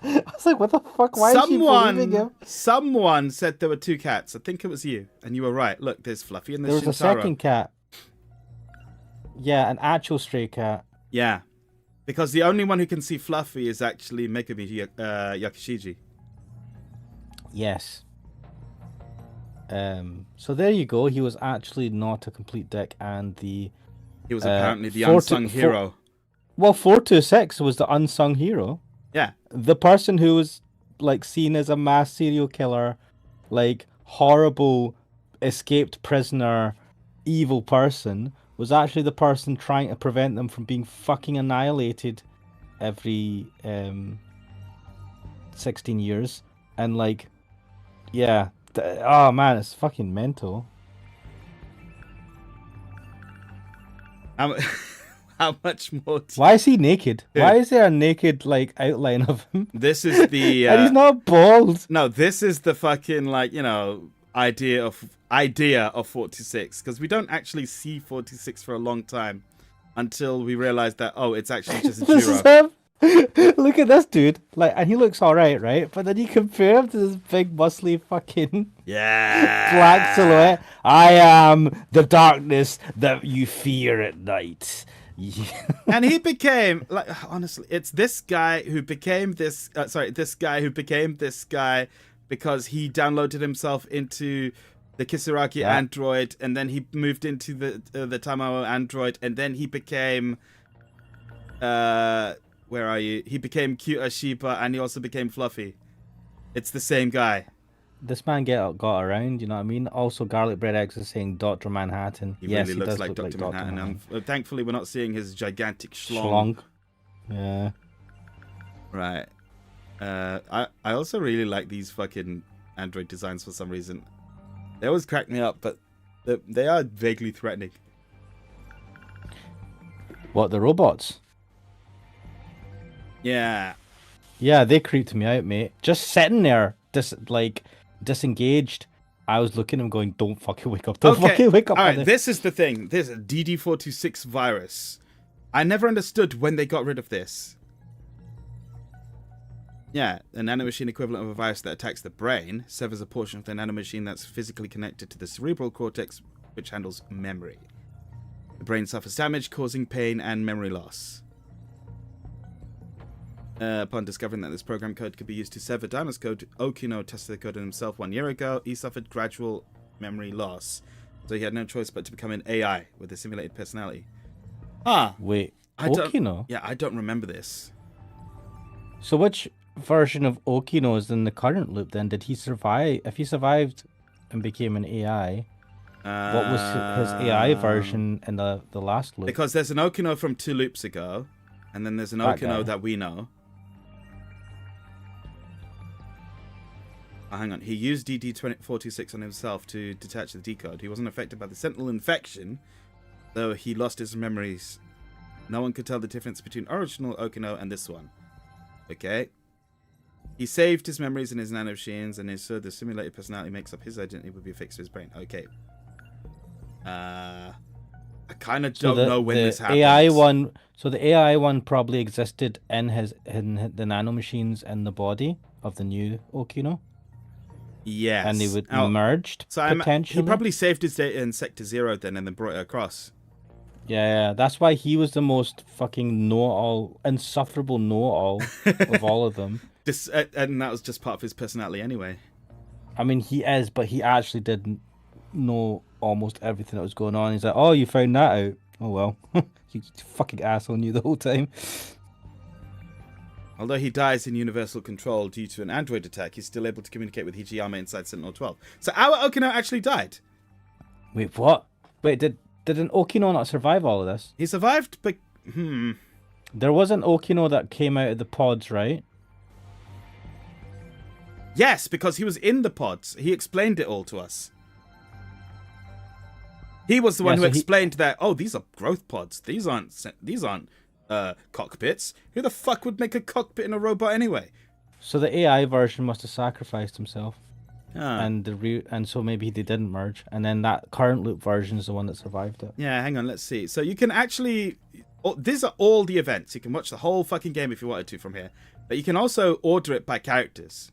I was like, "What the fuck? Why is she believing him?" Someone said there were two cats. I think it was you, and you were right. Look, there's Fluffy and there's there was Shintaro. A second cat. Yeah, an actual stray cat. Yeah, because the only one who can see Fluffy is actually Megami Yakishiji. Yes. So there you go. He was actually not a complete dick, and he was apparently the unsung hero. 426 was the unsung hero. Yeah. The person who was like seen as a mass serial killer, like horrible escaped prisoner, evil person, was actually the person trying to prevent them from being fucking annihilated every 16 years. And like, yeah. Oh man, it's fucking mental. How much more? Why is he naked? Dude. Why is there a naked like outline of him? This is the and he's not bald. No, this is the fucking like idea of 46, because we don't actually see 46 for a long time until we realize that it's actually just a This is him. Look at this dude, like, and he looks alright, right? But then you compare him to this big, muscly, fucking black silhouette. I am the darkness that you fear at night. And he became like, honestly, it's this guy who became this. This guy who became this guy because he downloaded himself into the Kisaragi android, and then he moved into the Tamao android, and then he became where are you? He became cute Shiba, and he also became Fluffy. It's the same guy. This man got around, you know what I mean? Also, Garlic Bread Eggs is saying Dr. Manhattan. He really looks like Dr. Manhattan. Thankfully, we're not seeing his gigantic schlong. Yeah. Right. I also really like these fucking android designs for some reason. They always crack me up, but they are vaguely threatening. What, the robots? Yeah. Yeah, they creeped me out, mate. Just sitting there, disengaged. I was looking at him going, don't fucking wake up. Don't fucking wake up. All right, this is the thing. This DD426 virus. I never understood when they got rid of this. Yeah, a nanomachine equivalent of a virus that attacks the brain severs a portion of the nanomachine that's physically connected to the cerebral cortex, which handles memory. The brain suffers damage, causing pain and memory loss. Upon discovering that this program code could be used to sever Daimos code, Okino tested the code on himself 1 year ago. He suffered gradual memory loss, so he had no choice but to become an AI with a simulated personality. Wait, Okino? I don't remember this. So which version of Okino is in the current loop then? Did he survive? If he survived and became an AI, what was his AI version in the last loop? Because there's an Okino from 2 loops ago, and then there's an Okino that we know. Oh, hang on. He used DD-426 on himself to detach the decode. He wasn't affected by the Sentinel infection, though he lost his memories. No one could tell the difference between original Okino and this one. Okay. He saved his memories in his nanomachines, and so the simulated personality makes up his identity would be fixed to his brain. Okay. I kind of don't know when this happens. The AI one probably existed in the nanomachines in the body of the new Okino. Yes. And they would merged, potentially. He probably saved his data in Sector 0 then and then brought it across. Yeah, that's why he was the most fucking know-all, insufferable know-all of all of them. And that was just part of his personality anyway. I mean, he is, but he actually didn't know almost everything that was going on. He's like, oh, you found that out? Oh, well. You fucking asshole knew the whole time. Although he dies in universal control due to an android attack, he's still able to communicate with Hijiyama inside Sentinel 12. So our Okino actually died. Wait, what? Wait, did an Okino not survive all of this? He survived, but... There was an Okino that came out of the pods, right? Yes, because he was in the pods. He explained it all to us. He was the one who explained that, oh, these are growth pods. These aren't cockpits. Who the fuck would make a cockpit in a robot anyway? So the AI version must have sacrificed himself. Ah. And so maybe they didn't merge. And then that current loop version is the one that survived it. Yeah, hang on, let's see. So you can actually... these are all the events. You can watch the whole fucking game if you wanted to from here. But you can also order it by characters.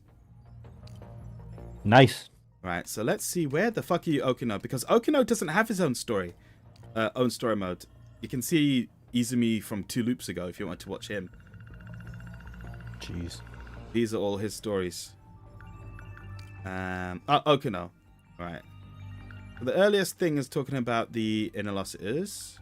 Nice. Right, so let's see, where the fuck are you, Okino? Because Okino doesn't have his own story mode. You can see Izumi from 2 loops ago if you want to watch him. Jeez. These are all his stories. Okino. Right. The earliest thing is talking about the interlocutors.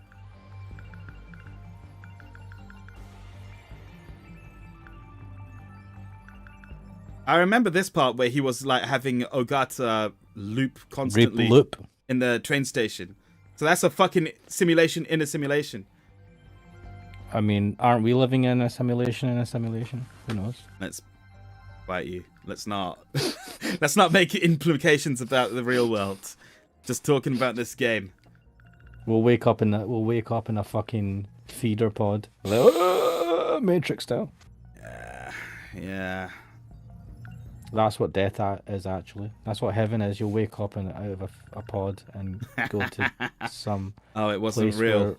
I remember this part where he was like having Ogata loop constantly in the train station. So that's a fucking simulation in a simulation. I mean, aren't we living in a simulation in a simulation? Who knows? Let's bite you. Let's not. Let's not make implications about the real world. Just talking about this game. We'll wake up in a fucking feeder pod, like, Matrix style. Yeah. That's what death is, actually. That's what heaven is. You'll wake up out of a pod and go to some. Oh, it wasn't real.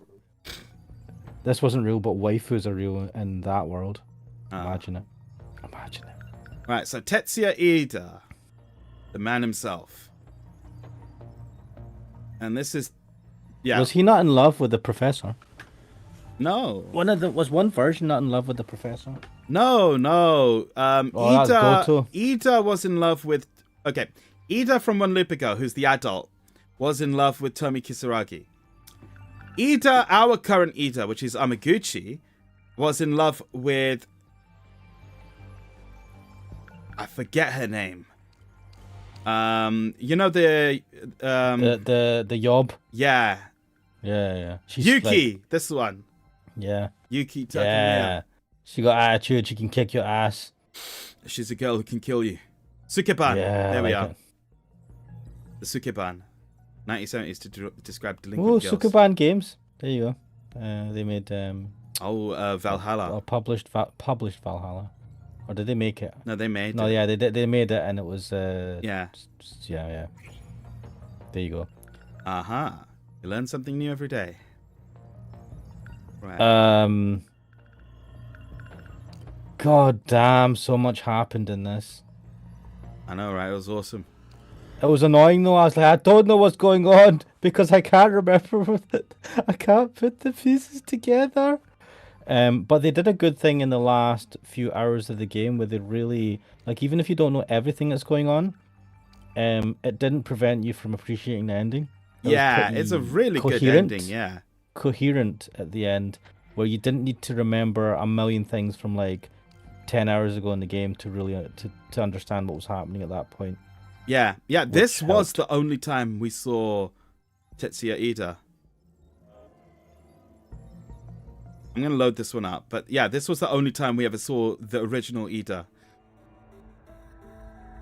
This wasn't real, but waifus are real in that world. Imagine it. Right, so Tetsuya Ida, the man himself. And this is... Yeah. Was he not in love with the professor? No. Was one version not in love with the professor? No. Ida was in love with... Okay, Ida from 1 loop ago, who's the adult, was in love with Tomi Kisaragi. Ida, our current Ida, which is Amaguchi, was in love with... I forget her name. You know the yob? Yeah. Yeah. She's Yuki, this one. Yeah. Yuki Takamiya. She got attitude, she can kick your ass. She's a girl who can kill you. Sukeban. Yeah, there we are. it. The Sukeban. 1970s to describe delinquent girls. Sukeban games. There you go. They made Valhalla. Published Valhalla. Or did they make it? No, they made it. No, yeah, they made it, and it was yeah. There you go. Aha. You learn something new every day. Right. God damn, so much happened in this. I know, right? It was awesome. It was annoying though. I was like, I don't know what's going on because I can't remember with it. I can't put the pieces together. But they did a good thing in the last few hours of the game where they really, like, even if you don't know everything that's going on, it didn't prevent you from appreciating the ending. It's a really good ending, yeah. Coherent at the end, where you didn't need to remember a million things from like 10 hours ago in the game to really to understand what was happening at that point. Yeah, this was the only time we saw Tetsuya Ida. I'm going to load this one up, but yeah, this was the only time we ever saw the original Ida.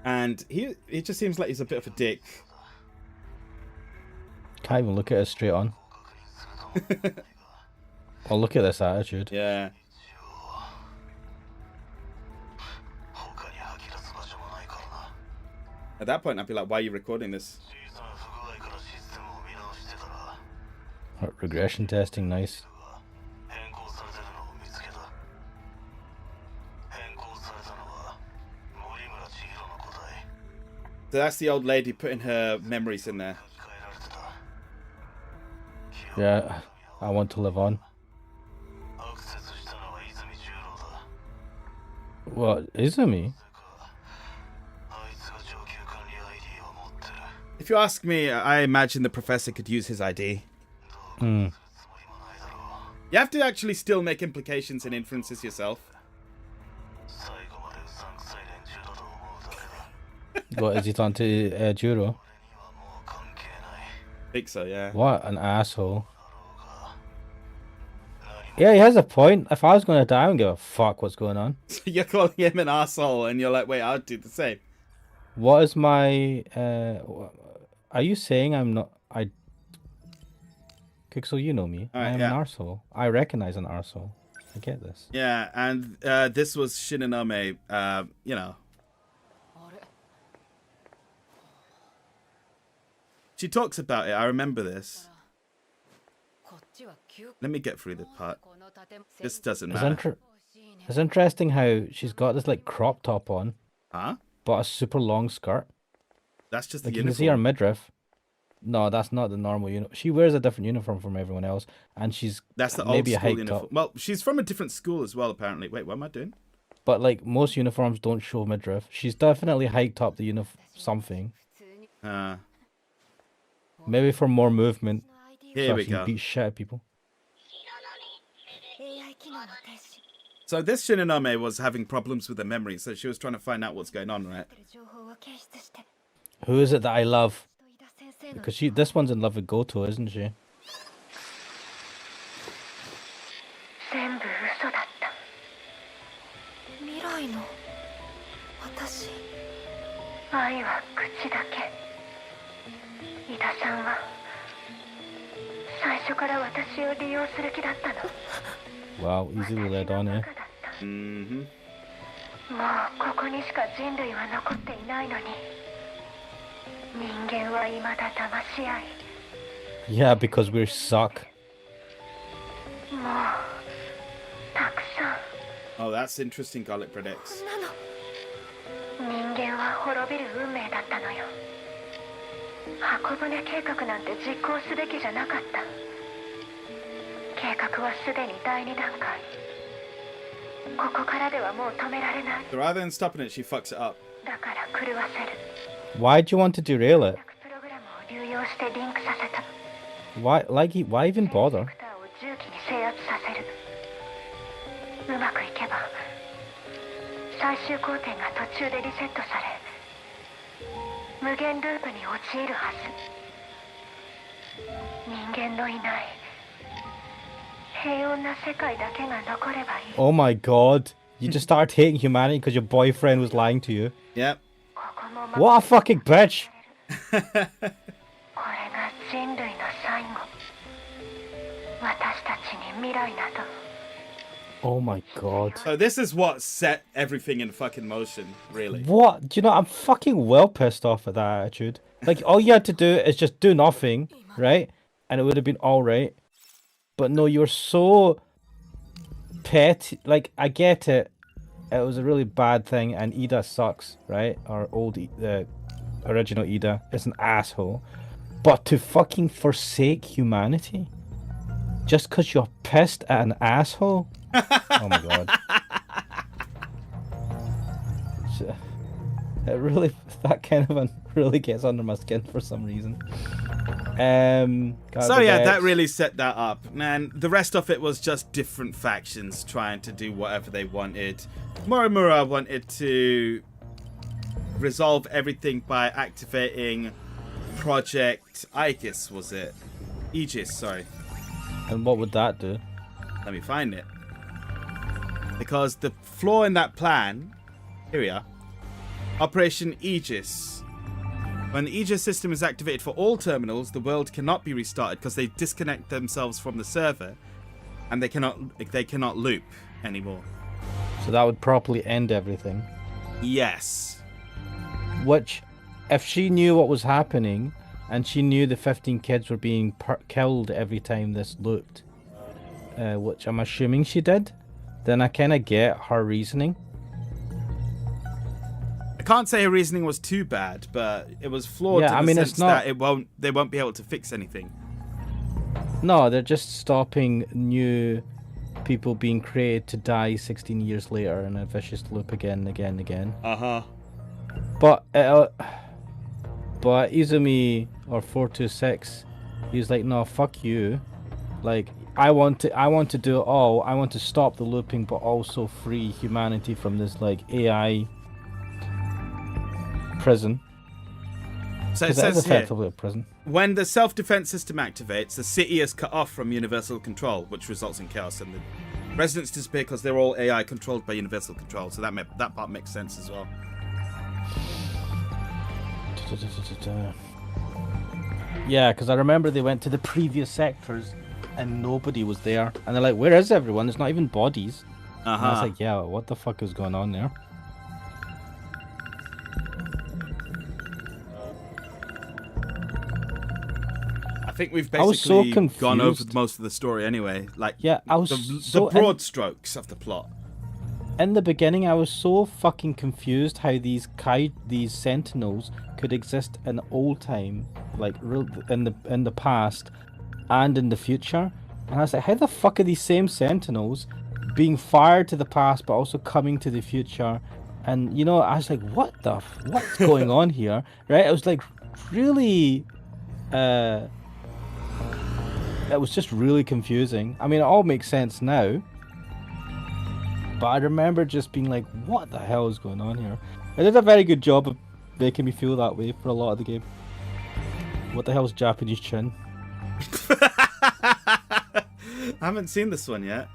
And he just seems like he's a bit of a dick. Can't even look at it straight on. Oh, look at this attitude. Yeah. At that point, I'd be like, why are you recording this? Regression testing, nice. So that's the old lady putting her memories in there. Yeah, I want to live on. What, Izumi? If you ask me, I imagine the professor could use his ID. Hmm. You have to actually still make implications and inferences yourself. What, is he on to Juro? I think so, yeah. What an asshole. Yeah, he has a point. If I was going to die, I don't give a fuck what's going on. You're calling him an asshole, and you're like, wait, I'd do the same. What is my... are you saying I'm not... Kixel, you know me. Alright, I am yeah. an arsehole. I recognize an arsehole. I get this. Yeah, and this was Shinonome, you know. She talks about it, I remember this. Let me get through the part. This doesn't matter. It's interesting how she's got this like crop top on, Huh? but a super long skirt. That's just the Like you can see her uniform. midriff. No, that's not the normal uniform. She wears a different uniform from everyone else, and she's That's the old maybe a school hike uniform. top. Well, she's from a different school as well, apparently. Wait, what am I doing? But like most uniforms don't show midriff. She's definitely hiked up the something. Maybe for more movement. Here so we she can go. beat shit at people. So this Shinonome was having problems with her memory, so she was trying to find out what's going on, right? Who is it that I love? Because this one's in love with Goto, isn't she? 全部嘘だった。未来の私。愛は口だけ。井田さんは最初から私を利用する気だったの。 Wow, easily led on, eh? Mm-hmm. もうここにしか人類は残っていないのに。人間は未だ騙し合い。 Yeah, because we suck. もうたくさん。 Oh, that's interesting, Garlic predicts. 人間は滅びる運命だったのよ。箱舟計画なんて実行すべきじゃなかった。計画はすでに第2段階。ここからではもう止められない。 So rather than stopping it, she fucks it up. だから狂わせる。 Why'd you want to derail it? プログラムを流用してリンクさせた。 Why even bother? セクターを重機に制圧させる。うまくいけば最終工程が途中でリセットされ無限ループに陥るはず。人間のいない平穏な世界だけが残ればいい。 Oh my god. You just started hating humanity because your boyfriend was lying to you. Yep. ここも What a fucking bitch! これが人類の最後。私たちに未来など。 Oh my god. So this is what set everything in fucking motion, really. What? Do you know, I'm fucking well pissed off at that attitude. Like, all you had to do is just do nothing, right? And it would have been alright. But no, you're so petty. Like, I get it. It was a really bad thing, and Ida sucks, right? Our old, the original Ida is an asshole. But to fucking forsake humanity? Just because you're pissed at an asshole? Oh my god. It really, that kind of really gets under my skin for some reason. So yeah, that really set that up. Man, the rest of it was just different factions trying to do whatever they wanted. Morimura wanted to resolve everything by activating Project Aegis, was it? Aegis, sorry. And what would that do? Let me find it. Because the flaw in that plan, here we are. Operation Aegis. When the Aegis system is activated for all terminals, the world cannot be restarted because they disconnect themselves from the server, and they cannot loop anymore. So that would properly end everything. Yes. Which, if she knew what was happening, and she knew the 15 kids were being killed every time this looped, which I'm assuming she did, then I kind of get her reasoning. I can't say her reasoning was too bad, but it was flawed in the sense that they won't be able to fix anything. No, they're just stopping new people being created to die 16 years later in a vicious loop again and again and again. Uh-huh. But Izumi or 426, he's like, no, fuck you. Like, I want to do it all. I want to stop the looping, but also free humanity from this like AI prison. So it says says effectively here, a prison. when the self-defense system activates, the city is cut off from universal control, which results in chaos, and the residents disappear because they're all AI controlled by universal control. So that part makes sense as well. Yeah, because I remember they went to the previous sectors and nobody was there. And they're like, where is everyone? There's not even bodies. And I was like, yeah, what the fuck is going on there? I think we've basically gone over most of the story anyway. Like, yeah, I was the broad strokes of the plot. In the beginning, I was so fucking confused how these Sentinels could exist in old time, like in the past, and in the future. And I was like, how the fuck are these same Sentinels being fired to the past, but also coming to the future? And you know, I was like, what's going on here? Right? I was like, really. It was just really confusing. I mean, it all makes sense now. But I remember just being like, what the hell is going on here? It did a very good job of making me feel that way for a lot of the game. What the hell is Japanese chin? I haven't seen this one yet.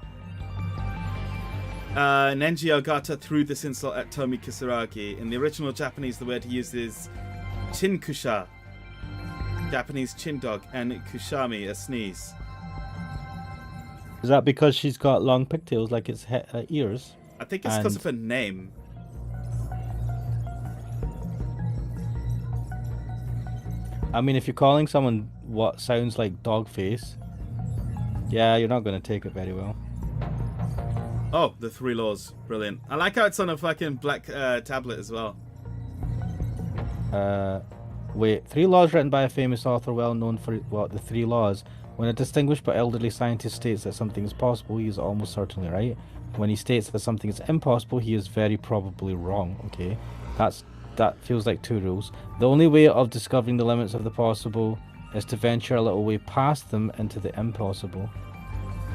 Nenji Ogata threw this insult at Tomi Kisaragi. In the original Japanese, the word he used is chinkusha, Japanese chin dog, and kushami, a sneeze. Is that because she's got long pigtails like its ears? I think it's because of her name. I mean, if you're calling someone what sounds like dog face, yeah, you're not going to take it very well. Oh, the 3 laws. Brilliant. I like how it's on a fucking black tablet as well. Wait, 3 laws written by a famous author well known for what? The 3 laws. When a distinguished but elderly scientist states that something is possible, he is almost certainly right. When he states that something is impossible, he is very probably wrong. Okay, that feels like 2 rules. The only way of discovering the limits of the possible is to venture a little way past them into the impossible.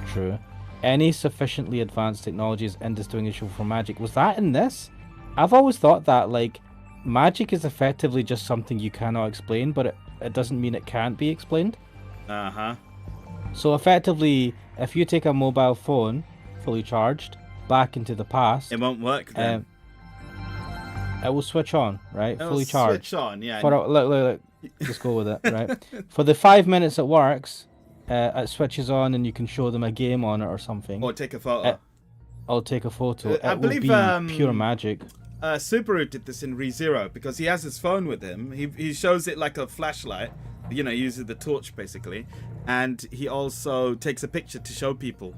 True. Any sufficiently advanced technology is indistinguishable from magic. Was that in this? I've always thought that, like, magic is effectively just something you cannot explain, but it doesn't mean it can't be explained. Uh-huh. So effectively, if you take a mobile phone, fully charged, back into the past... It won't work then. It will switch on, right? Fully charged. Switch on, yeah. Look. Just go with it, right? For the 5 minutes it works, it switches on and you can show them a game on it or something. Or take a photo. I'll take a photo. I believe will be pure magic. Subaru did this in ReZero because he has his phone with him. He shows it like a flashlight. You know, uses the torch basically. And he also takes a picture to show people.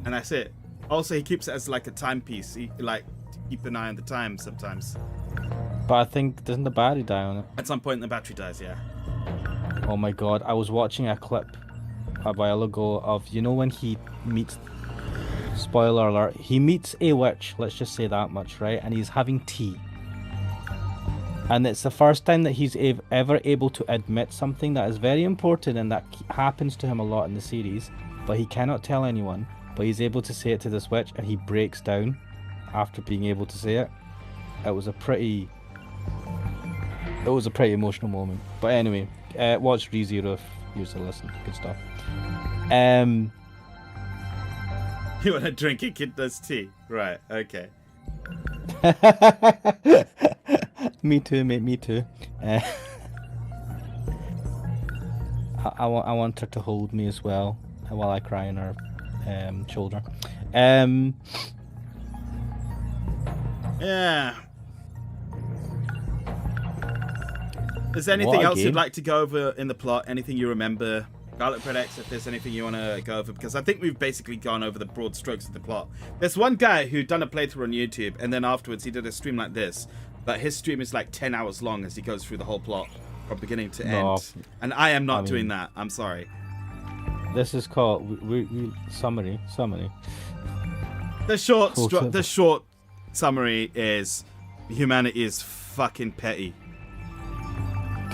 And that's it. Also, he keeps it as like a timepiece. He, like, keep an eye on the time sometimes. But I think, doesn't the battery die on it? At some point the battery dies, yeah. Oh my god, I was watching a clip a while ago of, you know, when he meets, spoiler alert, he meets a witch, let's just say that much, right? And he's having tea. And it's the first time that he's ever able to admit something that is very important and that happens to him a lot in the series, but he cannot tell anyone, but he's able to say it to this witch and he breaks down after being able to say it. It was a pretty emotional moment. But anyway, watch ReZero if you're to listen. Good stuff. You want to drink a kid does tea? Right, okay. Me too, mate. Me too. I want her to hold me as well while I cry on her shoulder. Yeah. Is there anything else you'd like to go over in the plot? Anything you remember? Garlic Bread X, if there's anything you want to go over, because I think we've basically gone over the broad strokes of the plot. There's one guy who done a playthrough on YouTube, and then afterwards he did a stream like this, but his stream is like 10 hours long as he goes through the whole plot from beginning to end. And I am not doing that. I'm sorry. This is called summary. The short summary is humanity is fucking petty.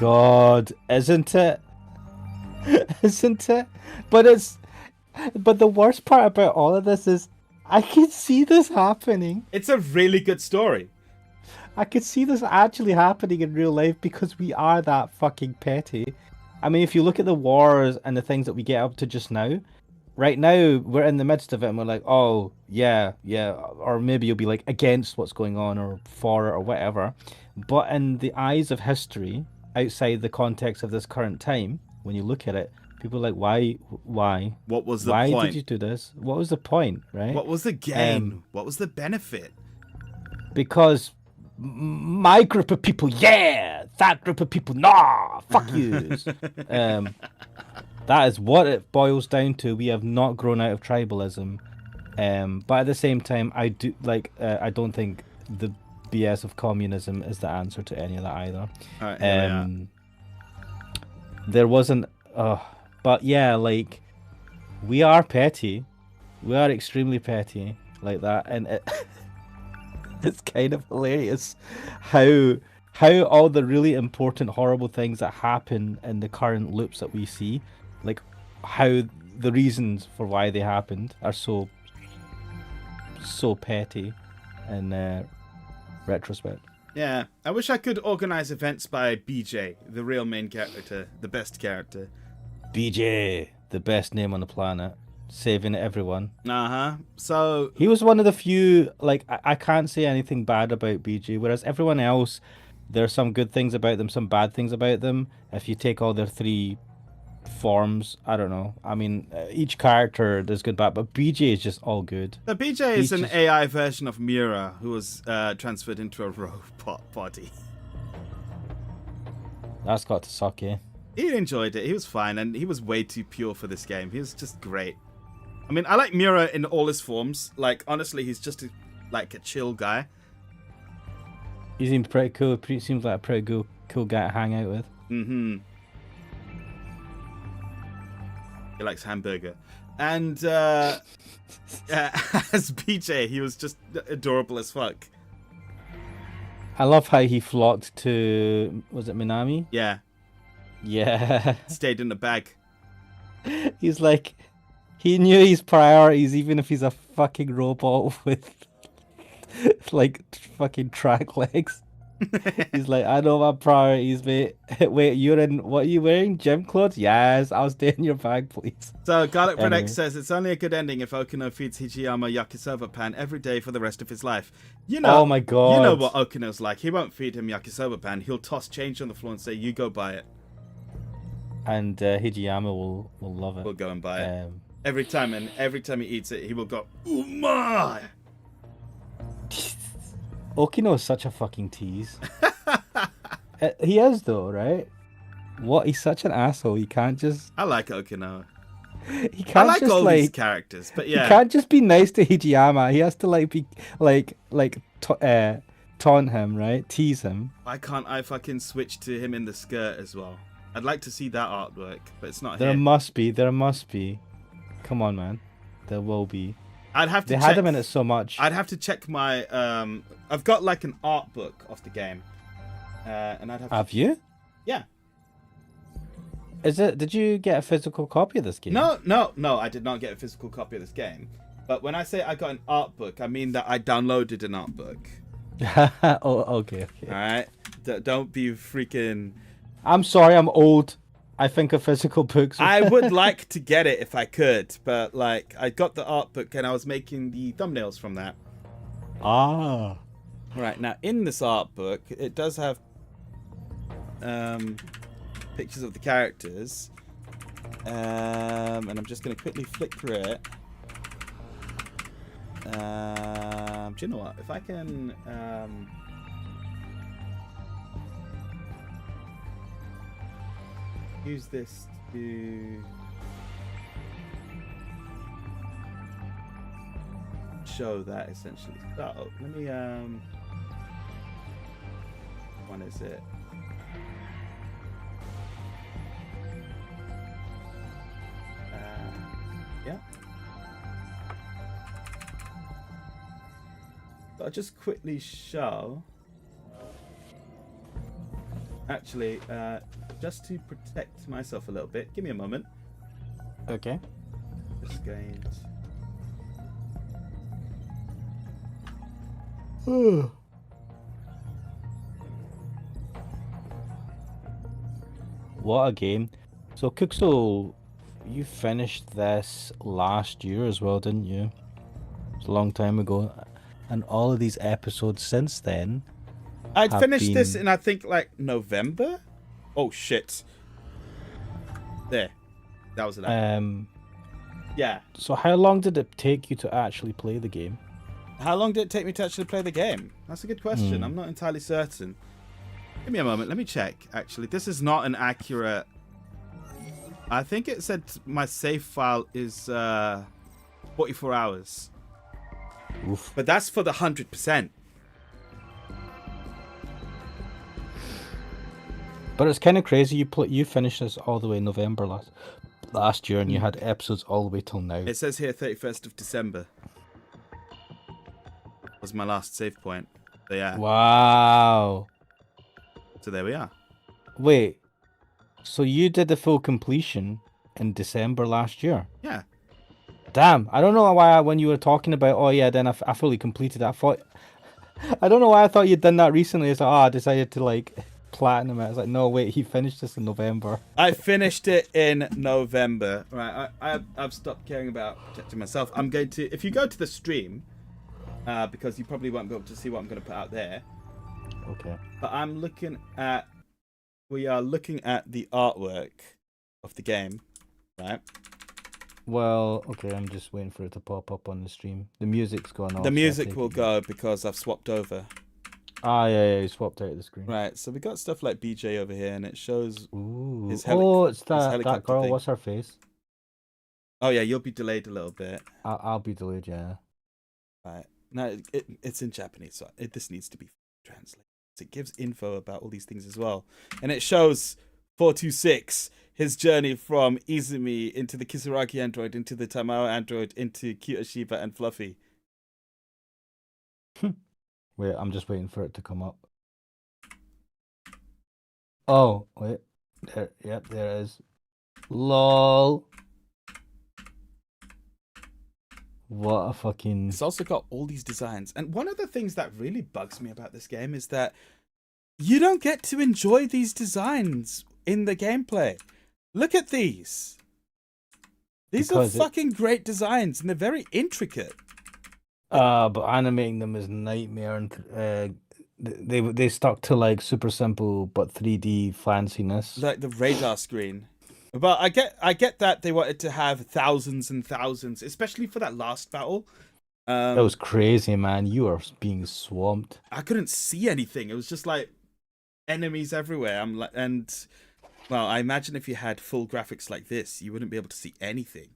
God, isn't it? Isn't it? But the worst part about all of this is I can see this happening. It's a really good story. I could see this actually happening in real life because we are that fucking petty. I mean, if you look at the wars and the things that we get up to just now, right now we're in the midst of it and we're like, oh, yeah, or maybe you'll be like against what's going on or for it or whatever. But in the eyes of history, outside the context of this current time, when you look at it, people are like, why? What was the point? Why did you do this? What was the point, right? What was the gain? What was the benefit? Because my group of people, yeah, that group of people, nah, fuck yous. That is what it boils down to. We have not grown out of tribalism, but at the same time, I don't think the BS of communism is the answer to any of that either. All right, there wasn't, but yeah, like we are petty, we are extremely petty like that, and it's kind of hilarious how all the really important horrible things that happen in the current loops that we see, like how the reasons for why they happened are so petty in retrospect. Yeah, I wish I could organize events by BJ, the real main character, the best character. BJ, the best name on the planet, saving everyone. So he was one of the few, like, I can't say anything bad about BJ, whereas everyone else, there are some good things about them, some bad things about them. If you take all their three forms, I don't know. I mean, each character there's good, bad, but BJ is just all good. The BJ is an AI version of Mira who was transferred into a robot body. That's got to suck, eh? He enjoyed it. He was fine, and he was way too pure for this game. He was just great. I mean, I like Mira in all his forms. Like, honestly, he's just a chill guy. He seems pretty cool. Seems like a pretty cool guy to hang out with. Mm-hmm. He likes hamburger. And as BJ, he was just adorable as fuck. I love how he flocked to, was it Minami? Yeah. Yeah. Stayed in the bag. He's like, he knew his priorities even if he's a fucking robot with like fucking track legs. He's like, I know my priorities, mate. Wait, what are you wearing? Gym clothes? Yes, I'll stay in your bag, please. So Garlic Bread X says it's only a good ending if Okino feeds Hijiyama yakisoba pan every day for the rest of his life. You know, oh my god. You know what Okino's like. He won't feed him yakisoba pan. He'll toss change on the floor and say, "You go buy it." And Hijiyama will love it. We'll go and buy it every time, and every time he eats it, he will go, "Oh my!" Okino is such a fucking tease. He is though, right? What? He's such an asshole. He can't just. I like Okino. He can't I like just, all like, these characters, but yeah, he can't just be nice to Hijiyama. He has to be taunt him, right? Tease him. Why can't I fucking switch to him in the skirt as well? I'd like to see that artwork, but it's not here. There must be. Come on, man. There will be. I'd have to. They had him in it so much. I'd have to check my. I've got like an art book of the game, and I'd have. Have you? Yeah. Is it? Did you get a physical copy of this game? No. I did not get a physical copy of this game. But when I say I got an art book, I mean that I downloaded an art book. Oh, okay. All right. Don't be freaking. I'm sorry. I'm old. I think of physical books. I would like to get it if I could, but like I got the art book and I was making the thumbnails from that. Ah. Right, now in this art book, it does have pictures of the characters. And I'm just going to quickly flick through it. Do you know what? If I can... use this to show that essentially. So let me one is it? Yeah. So I'll just quickly show. Actually, just to protect myself a little bit, give me a moment. Okay. Just going What a game. So, Kuxo, you finished this last year as well, didn't you? It was a long time ago. And all of these episodes since then. I'd finished this in, I think, like November. Oh shit! There, that was it. Yeah. So how long did it take you to actually play the game? How long did it take me to actually play the game? That's a good question. I'm not entirely certain. Give me a moment. Let me check. Actually, this is not an accurate. I think it said my save file is 44 hours. Oof. But that's for the 100%. But it's kind of crazy. You finished this all the way in November last year, and you had episodes all the way till now. It says here 31st of December was my last save point. So yeah. Wow. So there we are. Wait. So you did the full completion in December last year? Yeah. Damn. I don't know why when you were talking about, oh yeah, then I fully completed it. I don't know why I thought you'd done that recently. It's like, I decided to like platinum it. I was like, no, wait, he finished this in November. I finished it in November. Right, I've stopped caring about protecting myself. I'm going to, if you go to the stream, because you probably won't be able to see what I'm going to put out there. Okay. But we are looking at the artwork of the game, right? Well, okay, I'm just waiting for it to pop up on the stream. The music's gone off. The music will go because I've swapped over. Ah, yeah, you swapped out the screen. Right, so we got stuff like BJ over here, and it shows his it's that helicopter girl. thing. What's her face? Oh yeah, you'll be delayed a little bit. I'll be delayed, yeah. Right. No, it's in Japanese, so this needs to be translated. It gives info about all these things as well. And it shows 426, his journey from Izumi into the Kisaragi android, into the Tamao android, into Kyoshiba and Fluffy. Wait, I'm just waiting for it to come up. Oh, wait. There it is. LOL. What a fucking... It's also got all these designs. And one of the things that really bugs me about this game is that you don't get to enjoy these designs in the gameplay. Look at these. These are fucking great designs, and they're very intricate. But animating them is nightmare, and they stuck to like super simple but 3D fanciness. Like the radar screen. But I get that they wanted to have thousands and thousands, especially for that last battle. That was crazy, man. You are being swamped. I couldn't see anything. It was just like enemies everywhere. Well, I imagine if you had full graphics like this, you wouldn't be able to see anything.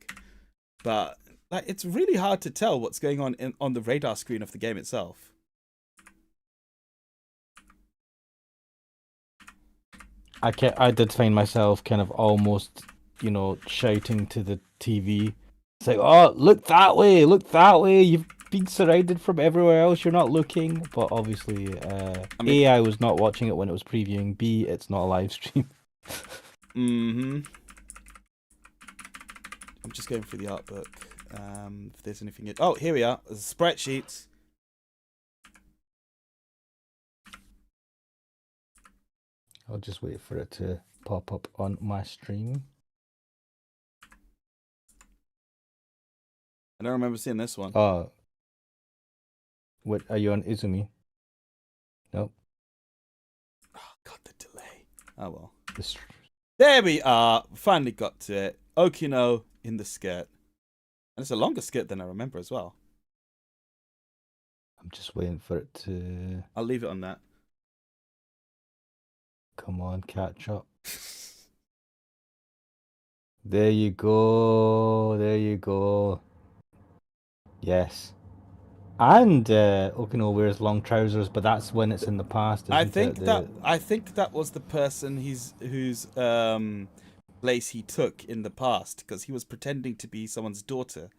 But like, it's really hard to tell what's going on the radar screen of the game itself. I did find myself kind of almost, shouting to the TV. It's like, oh, look that way, You've been surrounded from everywhere else. You're not looking. But obviously, A, I was not watching it when it was previewing. B, it's not a live stream. I'm just going through the art book. If there's anything. Oh, here we are. There's sprite sheets. I'll just wait for it to pop up on my stream. I don't remember seeing this one. What are you on Izumi? God, the delay. Oh well. This- There we are. Finally got to it. Okino in the skirt. And it's a longer skirt than I remember as well. I'm just waiting for it to I'll leave it on that. come on, catch up. There you go. There you go. Yes. And Okino wears long trousers, but that's when it's in the past, isn't I think it? I think that was the person whose place he took in the past, because he was pretending to be someone's daughter.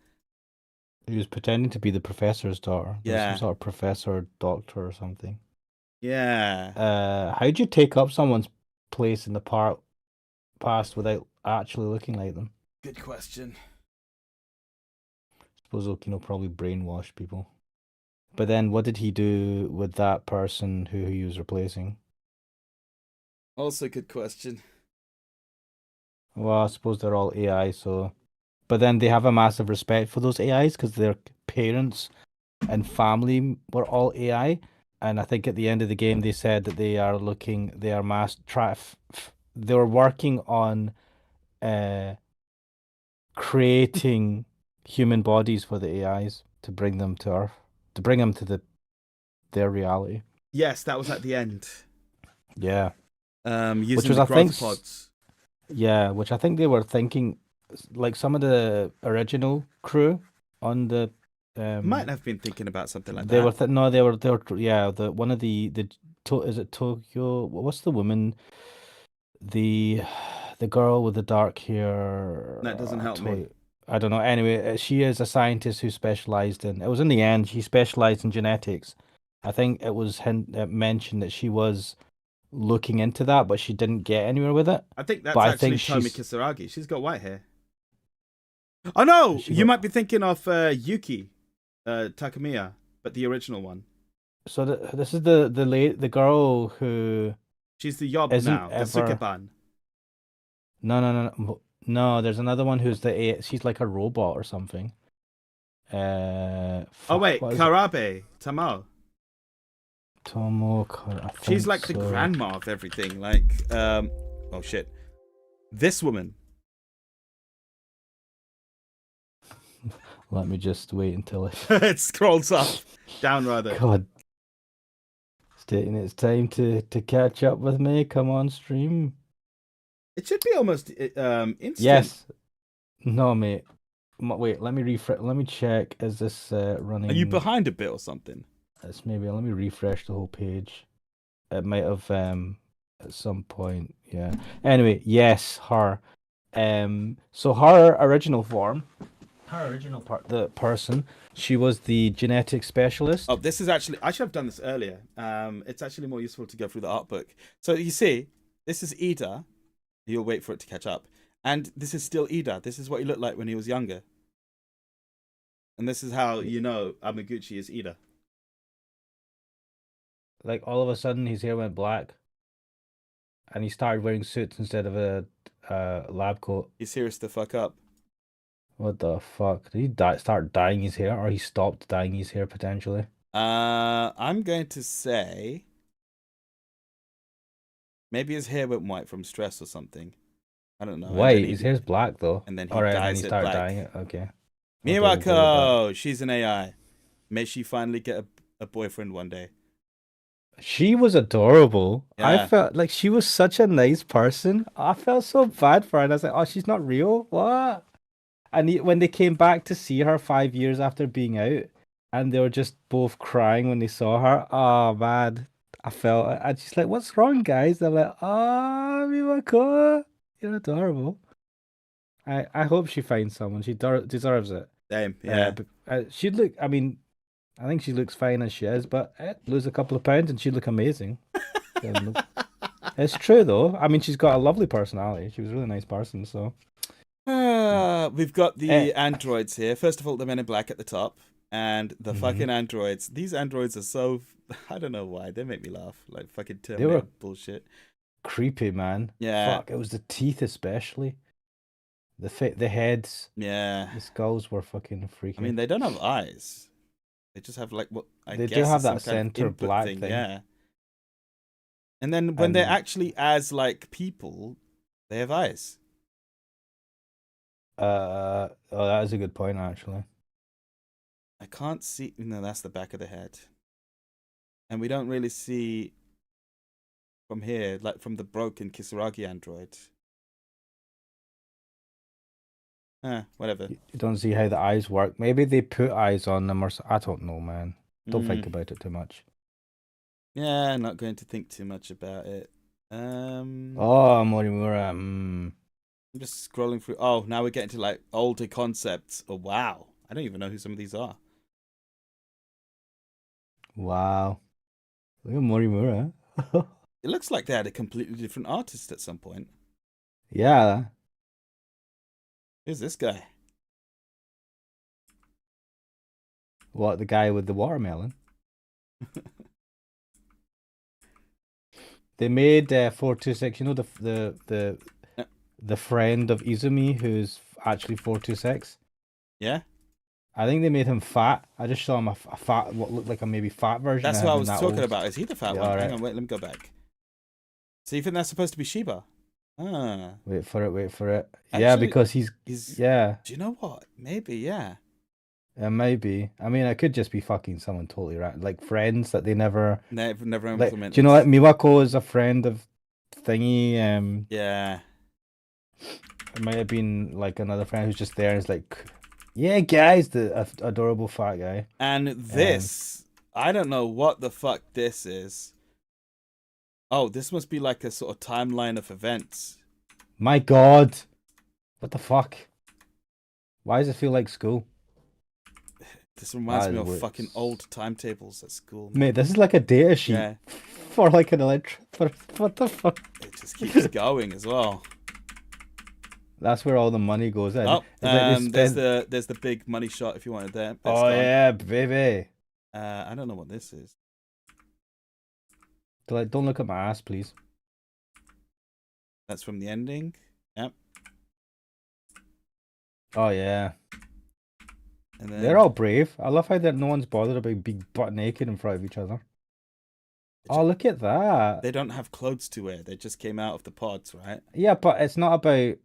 He was pretending to be the professor's daughter. There was Yeah. some sort of professor or doctor or something. Yeah. How'd you take up someone's place in the past without actually looking like them? Good question. I suppose Okino probably brainwashed people. But then what did he do with that person who he was replacing? Also good question. Well, I suppose they're all AI, so... But then they have a massive respect for those AIs because their parents and family were all AI. And I think at the end of the game, they said that they are they were working on creating human bodies for the AIs to bring them to Earth, to bring them to their reality. Yes, that was at the end. Yeah. Using was, the I think, growth pods. Yeah, which I think they were thinking, like some of the original crew on the Might have been thinking about something like they that. were yeah, the one of the is it Tokyo? What's the woman? The girl with the dark hair. That doesn't help me. I don't know. Anyway, she is a scientist who specialized in. It was in the end. She specialized in genetics. I think it was mentioned that she was looking into that, but she didn't get anywhere with it. I think that's But I actually think Tomi Kisaragi. She's got white hair. Oh no! She You got- might be thinking of Yuki Takamiya, but the original one. So this is the girl who She's the Yob isn't now, the ever. Sukeban. No. There's another one who's she's like a robot or something. Oh Fuck, wait, what is it? Karabe Tamao. I think She's like the so. grandma of everything. Like, oh shit, this woman. Let me just wait until It scrolls up, down rather. God, it's taking its time to catch up with me. Come on, stream. It should be almost instant. Yes. No, mate. Wait, let me refresh. Let me check. Is this running? Are you behind a bit or something? Let me refresh the whole page. It might have at some point. Yeah. Anyway, yes, her. So her original form, the person, she was the genetic specialist. Oh, this is actually, I should have done this earlier. It's actually more useful to go through the art book. So you see, this is Ida. You'll wait for it to catch up. And this is still Ida. This is what he looked like when he was younger. And this is how you know Amaguchi is Ida. Like all of a sudden, his hair went black, and he started wearing suits instead of a lab coat. He's serious the fuck up. What the fuck? Did he start dyeing his hair, or he stopped dyeing his hair potentially? I'm going to say maybe his hair went white from stress or something. I don't know. White. His hair's black though. And then he Alright, dyes he it started black. dyeing it. Okay. Miwako, she's an AI. May she finally get a boyfriend one day. She was adorable. Yeah. I felt like she was such a nice person. I felt so bad for her. And I was like, oh, she's not real? What? And when they came back to see her 5 years after being out, and they were just both crying when they saw her, oh, man. I felt, and she's like, what's wrong, guys? They're like, oh, Miwako, you're adorable. I hope she finds someone. She deserves it. Same, yeah. She'd look, I mean, I think she looks fine as she is, but lose a couple of pounds and she'd look amazing. It's true though. I mean, she's got a lovely personality. She was a really nice person. So we've got the androids here. First of all, the Men in Black at the top, and the fucking androids. These androids are so I don't know why they make me laugh. Like fucking Terminator bullshit. Creepy, man. Yeah. Fuck. It was the teeth, especially. The heads. Yeah. The skulls were fucking freaky. I mean, they don't have eyes. They just have like what I they guess do have is that some kind of center input black thing. Yeah. And then when they're And actually as like people, they have eyes. oh, that is a good point actually. I can't see. No, that's the back of the head. And we don't really see from here, like from the broken Kisaragi android. Whatever. You don't see how the eyes work. Maybe they put eyes on them, or I don't know, man. Don't think about it too much. Yeah, not going to think too much about it. Oh, Morimura. I'm just scrolling through. Oh, now we're getting to like older concepts. Oh, wow. I don't even know who some of these are. Wow. Look at Morimura. It looks like they had a completely different artist at some point. Yeah. Who's this guy? What, the guy with the watermelon? They made 426. You know the friend of Izumi who's actually 426. Yeah. I think they made him fat. I just saw him a fat, what looked like a maybe fat version. That's of what I him was in that talking old... about. Is he the fat Yeah, one? right. Hang on, wait, let me go back. So you think that's supposed to be Shiba? Ah. Wait for it. Actually, yeah, because he's yeah. Do you know what? Maybe, yeah. Maybe. I mean, it could just be fucking someone totally right, like friends that they never Never like. implemented. Do you know what? Miwako is a friend of Thingy. Yeah. It might have been like another friend who's just there and is like, yeah, guys, the adorable fat guy. And this, I don't know what the fuck this is. Oh, this must be like a sort of timeline of events. My God, what the fuck? Why does it feel like school? This reminds me of fucking old timetables at school. Mate, this is like a data sheet for like an what the fuck? It just keeps going as well. That's where all the money goes in. Oh, like there's the big money shot if you wanted that. Oh yeah, baby. I don't know what this is. Don't look at my ass, please. That's from the ending. Yep. Oh yeah. And then... They're all brave. I love how that no one's bothered about being butt naked in front of each other. Oh, look at that. They don't have clothes to wear. They just came out of the pods, right? Yeah, but it's not about...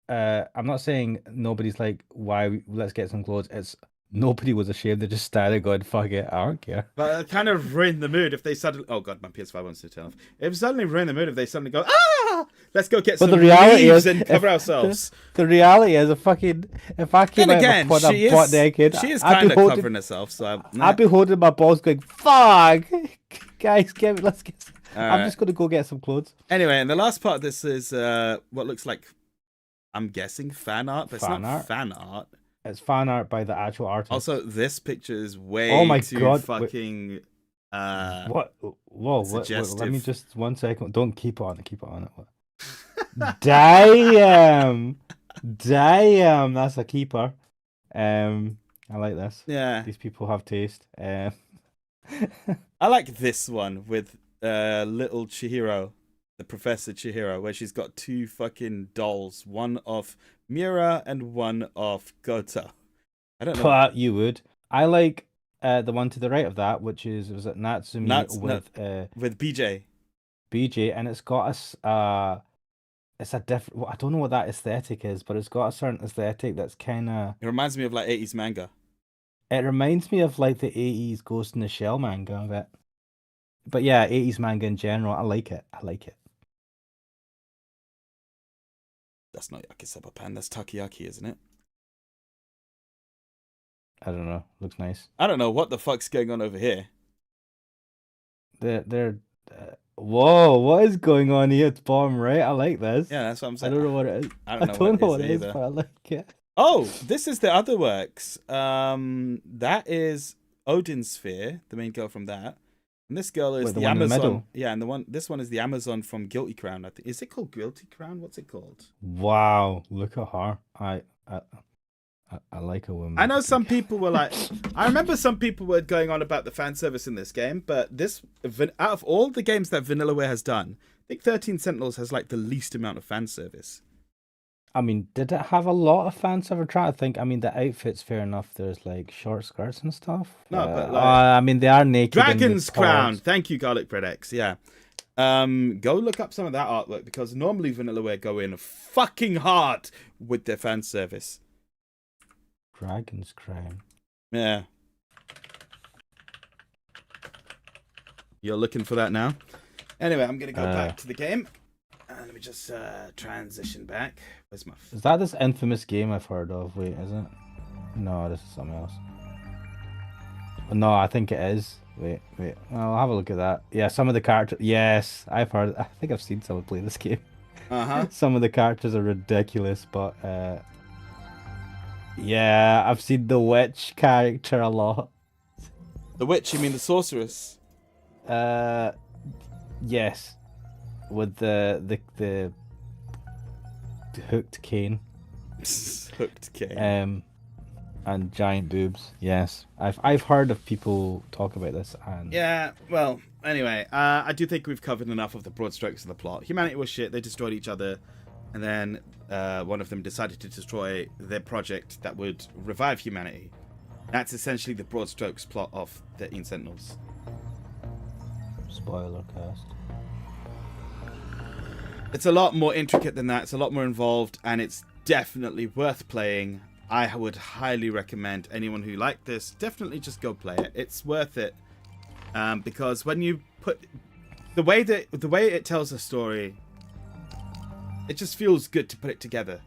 I'm not saying nobody's like, let's get some clothes. It's nobody was ashamed. They just started going, fuck it, I don't care. But it kind of ruined the mood if they suddenly... Oh god, my PS5 wants to turn off. It would suddenly ruin the mood if they suddenly go, ah! Let's go get some leaves and cover ourselves. The reality is, if I came out of butt naked, she is kind of covering herself. So I'd be holding my balls going, fuck! Guys, let's get some... I'm just going to go get some clothes. Anyway, and the last part of this is what looks like, I'm guessing, fan art, but it's not fan art. It's fan art by the actual artist. Also, this picture is way too fucking... what? Whoa, suggestive. Let me just 1 second. Don't keep it on it. Keep it on it. Damn! Damn! That's a keeper. I like this. Yeah. These people have taste. I like this one with little Chihiro, the Professor Chihiro, where she's got two fucking dolls, one of Miura and one of Goto. I don't know. But you would. I like the one to the right of that, which was it Natsumi with BJ. BJ, and it's got it's a different. I don't know what that aesthetic is, but it's got a certain aesthetic that's kind of. It reminds me of like 80s manga. It reminds me of like the 80s Ghost in the Shell manga a bit. But yeah, 80s manga in general. I like it. That's not Yakisoba Pan, that's Takoyaki, isn't it? I don't know. Looks nice. I don't know what the fuck's going on over here. They're whoa, what is going on here? It's bottom right. I like this. Yeah, that's what I'm saying. I don't know what it is. I don't know what it is either. But I like it. Oh, this is the other works. That is Odin's Sphere, the main girl from that. And this girl is the Amazon. Yeah, and this one is the Amazon from Guilty Crown. I think. Is it called Guilty Crown? What's it called? Wow, look at her. I like a woman. I know some people were like, I remember some people were going on about the fan service in this game, but out of all the games that Vanillaware has done, I think 13 Sentinels has like the least amount of fan service. I mean, did it have a lot of fan service? Try to think. I mean, the outfits, fair enough. There's like short skirts and stuff. No, but like, I mean, they are naked. Dragon's Crown. Thank you, Garlic Bread X. Yeah. Go look up some of that artwork because normally Vanillaware go in fucking hard with their fan service. Dragon's Crown. Yeah. You're looking for that now? Anyway, I'm going to go back to the game. Let me just transition back. Where's my... Is that this infamous game I've heard of? Wait, is it? No, this is something else. No, I think it is. Wait. I'll have a look at that. Yeah, some of the characters... Yes, I've heard... I think I've seen someone play this game. Uh-huh. Some of the characters are ridiculous, but... Yeah, I've seen the witch character a lot. The witch, you mean the sorceress? Yes. With the hooked cane. Hooked cane. And giant boobs. Yes, I've heard of people talk about this. And yeah, well, anyway, I do think we've covered enough of the broad strokes of the plot. Humanity was shit. They destroyed each other, and then one of them decided to destroy their project that would revive humanity. That's essentially the broad strokes plot of 13 Sentinels. Spoilercast. It's a lot more intricate than that. It's a lot more involved, and it's definitely worth playing. I would highly recommend anyone who liked this, definitely just go play it. It's worth it, because when you put the way it tells a story, it just feels good to put it together.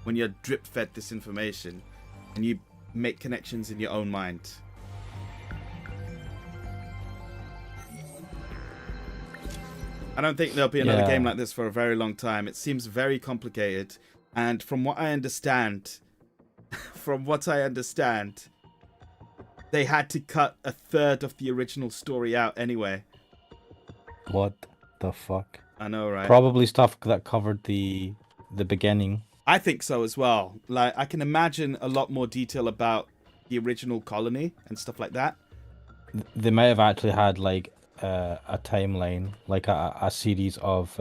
When you're drip fed this information, and you make connections in your own mind. I don't think there'll be another game like this for a very long time. It seems very complicated, and from what I understand, they had to cut a third of the original story out anyway. What the fuck? I know, right? Probably stuff that covered the beginning. I think so as well. Like, I can imagine a lot more detail about the original colony and stuff like that. They might have actually had like a timeline, like a series of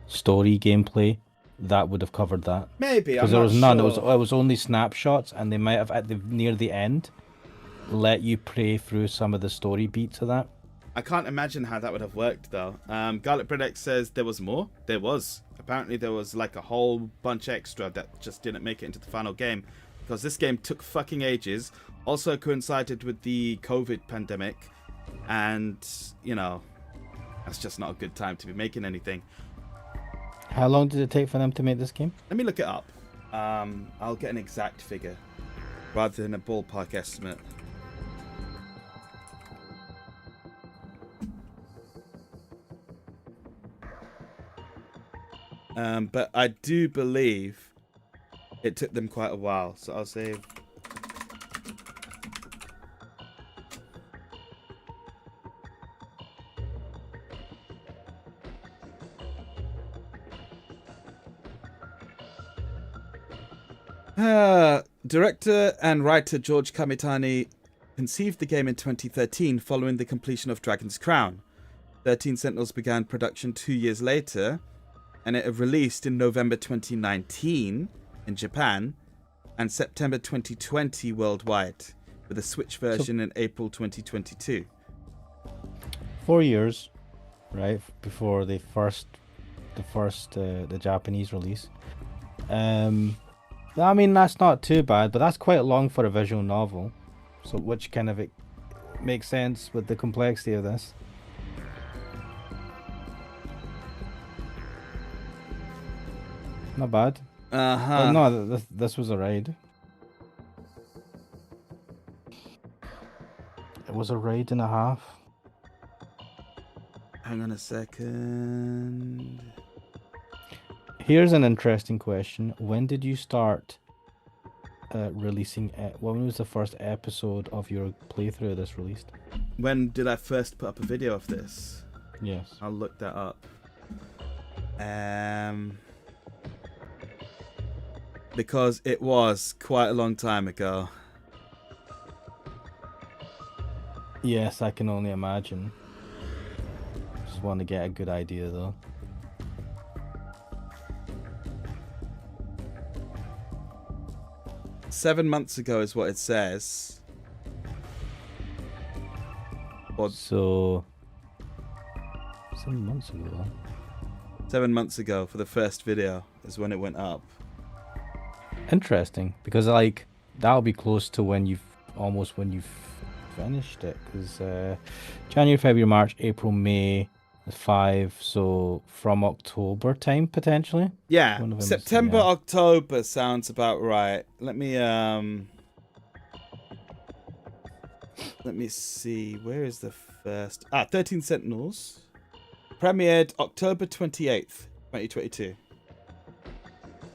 story gameplay that would have covered that. Maybe, because there was none. It was only snapshots, and they might have near the end let you play through some of the story beats of that. I can't imagine how that would have worked though. Garlic Bread says there was more. There was. Apparently there was like a whole bunch extra that just didn't make it into the final game, because this game took fucking ages. Also coincided with the COVID pandemic, and you know, that's just not a good time to be making anything. How long did it take for them to make this game? Let me look it up. I'll get an exact figure rather than a ballpark estimate. But I do believe it took them quite a while, so I'll say director and writer George Kamitani conceived the game in 2013 following the completion of Dragon's Crown. 13 Sentinels began production 2 years later, and it released in November 2019 in Japan and September 2020 worldwide, with a Switch version in April 2022. 4 years, right, before the Japanese release. I mean, that's not too bad, but that's quite long for a visual novel, so which kind of makes sense with the complexity of this. Not bad. Uh-huh. Oh, no, this was a ride. It was a ride and a half. Hang on a second. Here's an interesting question. When did you start releasing? When was the first episode of your playthrough of this released? When did I first put up a video of this? Yes. I'll look that up. Because it was quite a long time ago. Yes, I can only imagine. Just want to get a good idea though. "7 months ago" is what it says. So 7 months ago. 7 months ago for the first video is when it went up. Interesting, because like that'll be close to when you've finished it, because January, February, March, April, May, 5, so from October time potentially. Yeah, One of them is- September, yeah. October sounds about right. Let me see. Where is the first? 13 Sentinels. Premiered October 28th, 2022.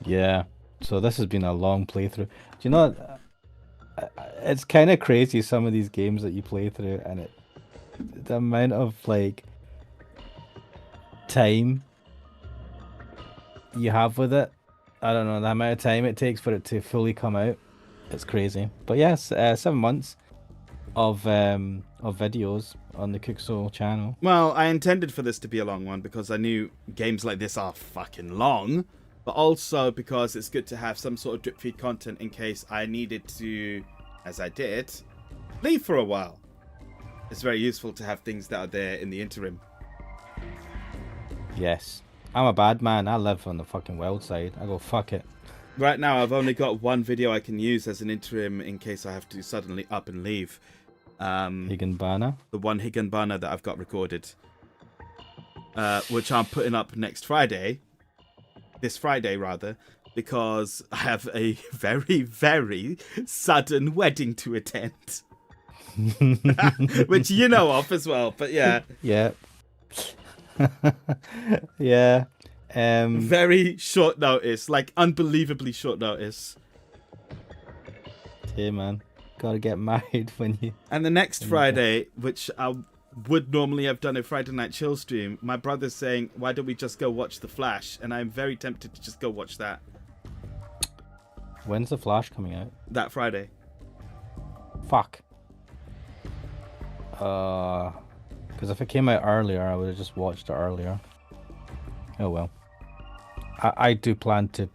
Yeah, so this has been a long playthrough. Do you know, it's kind of crazy some of these games that you play through, and the amount of like time you have with it. I don't know, the amount of time it takes for it to fully come out. It's crazy. But yes, 7 months of videos on the Cooksoul channel. Well, I intended for this to be a long one because I knew games like this are fucking long, but also because it's good to have some sort of drip feed content in case I needed to, as I did, leave for a while. It's very useful to have things that are there in the interim. Yes. I'm a bad man. I live on the fucking wild side. I go, fuck it. Right now, I've only got one video I can use as an interim in case I have to suddenly up and leave. Higanbana. The one Higanbana that I've got recorded, which I'm putting up next Friday. This Friday, rather, because I have a very, very sudden wedding to attend. Which you know of as well, but yeah. Yeah. Yeah. Very short notice, like unbelievably short notice. Hey man, gotta get married when you. And the next Friday, which I would normally have done a Friday night chill stream, my brother's saying, why don't we just go watch The Flash? And I'm very tempted to just go watch that. When's The Flash coming out? That Friday. Fuck. Because if it came out earlier, I would have just watched it earlier. Oh well. I do plan to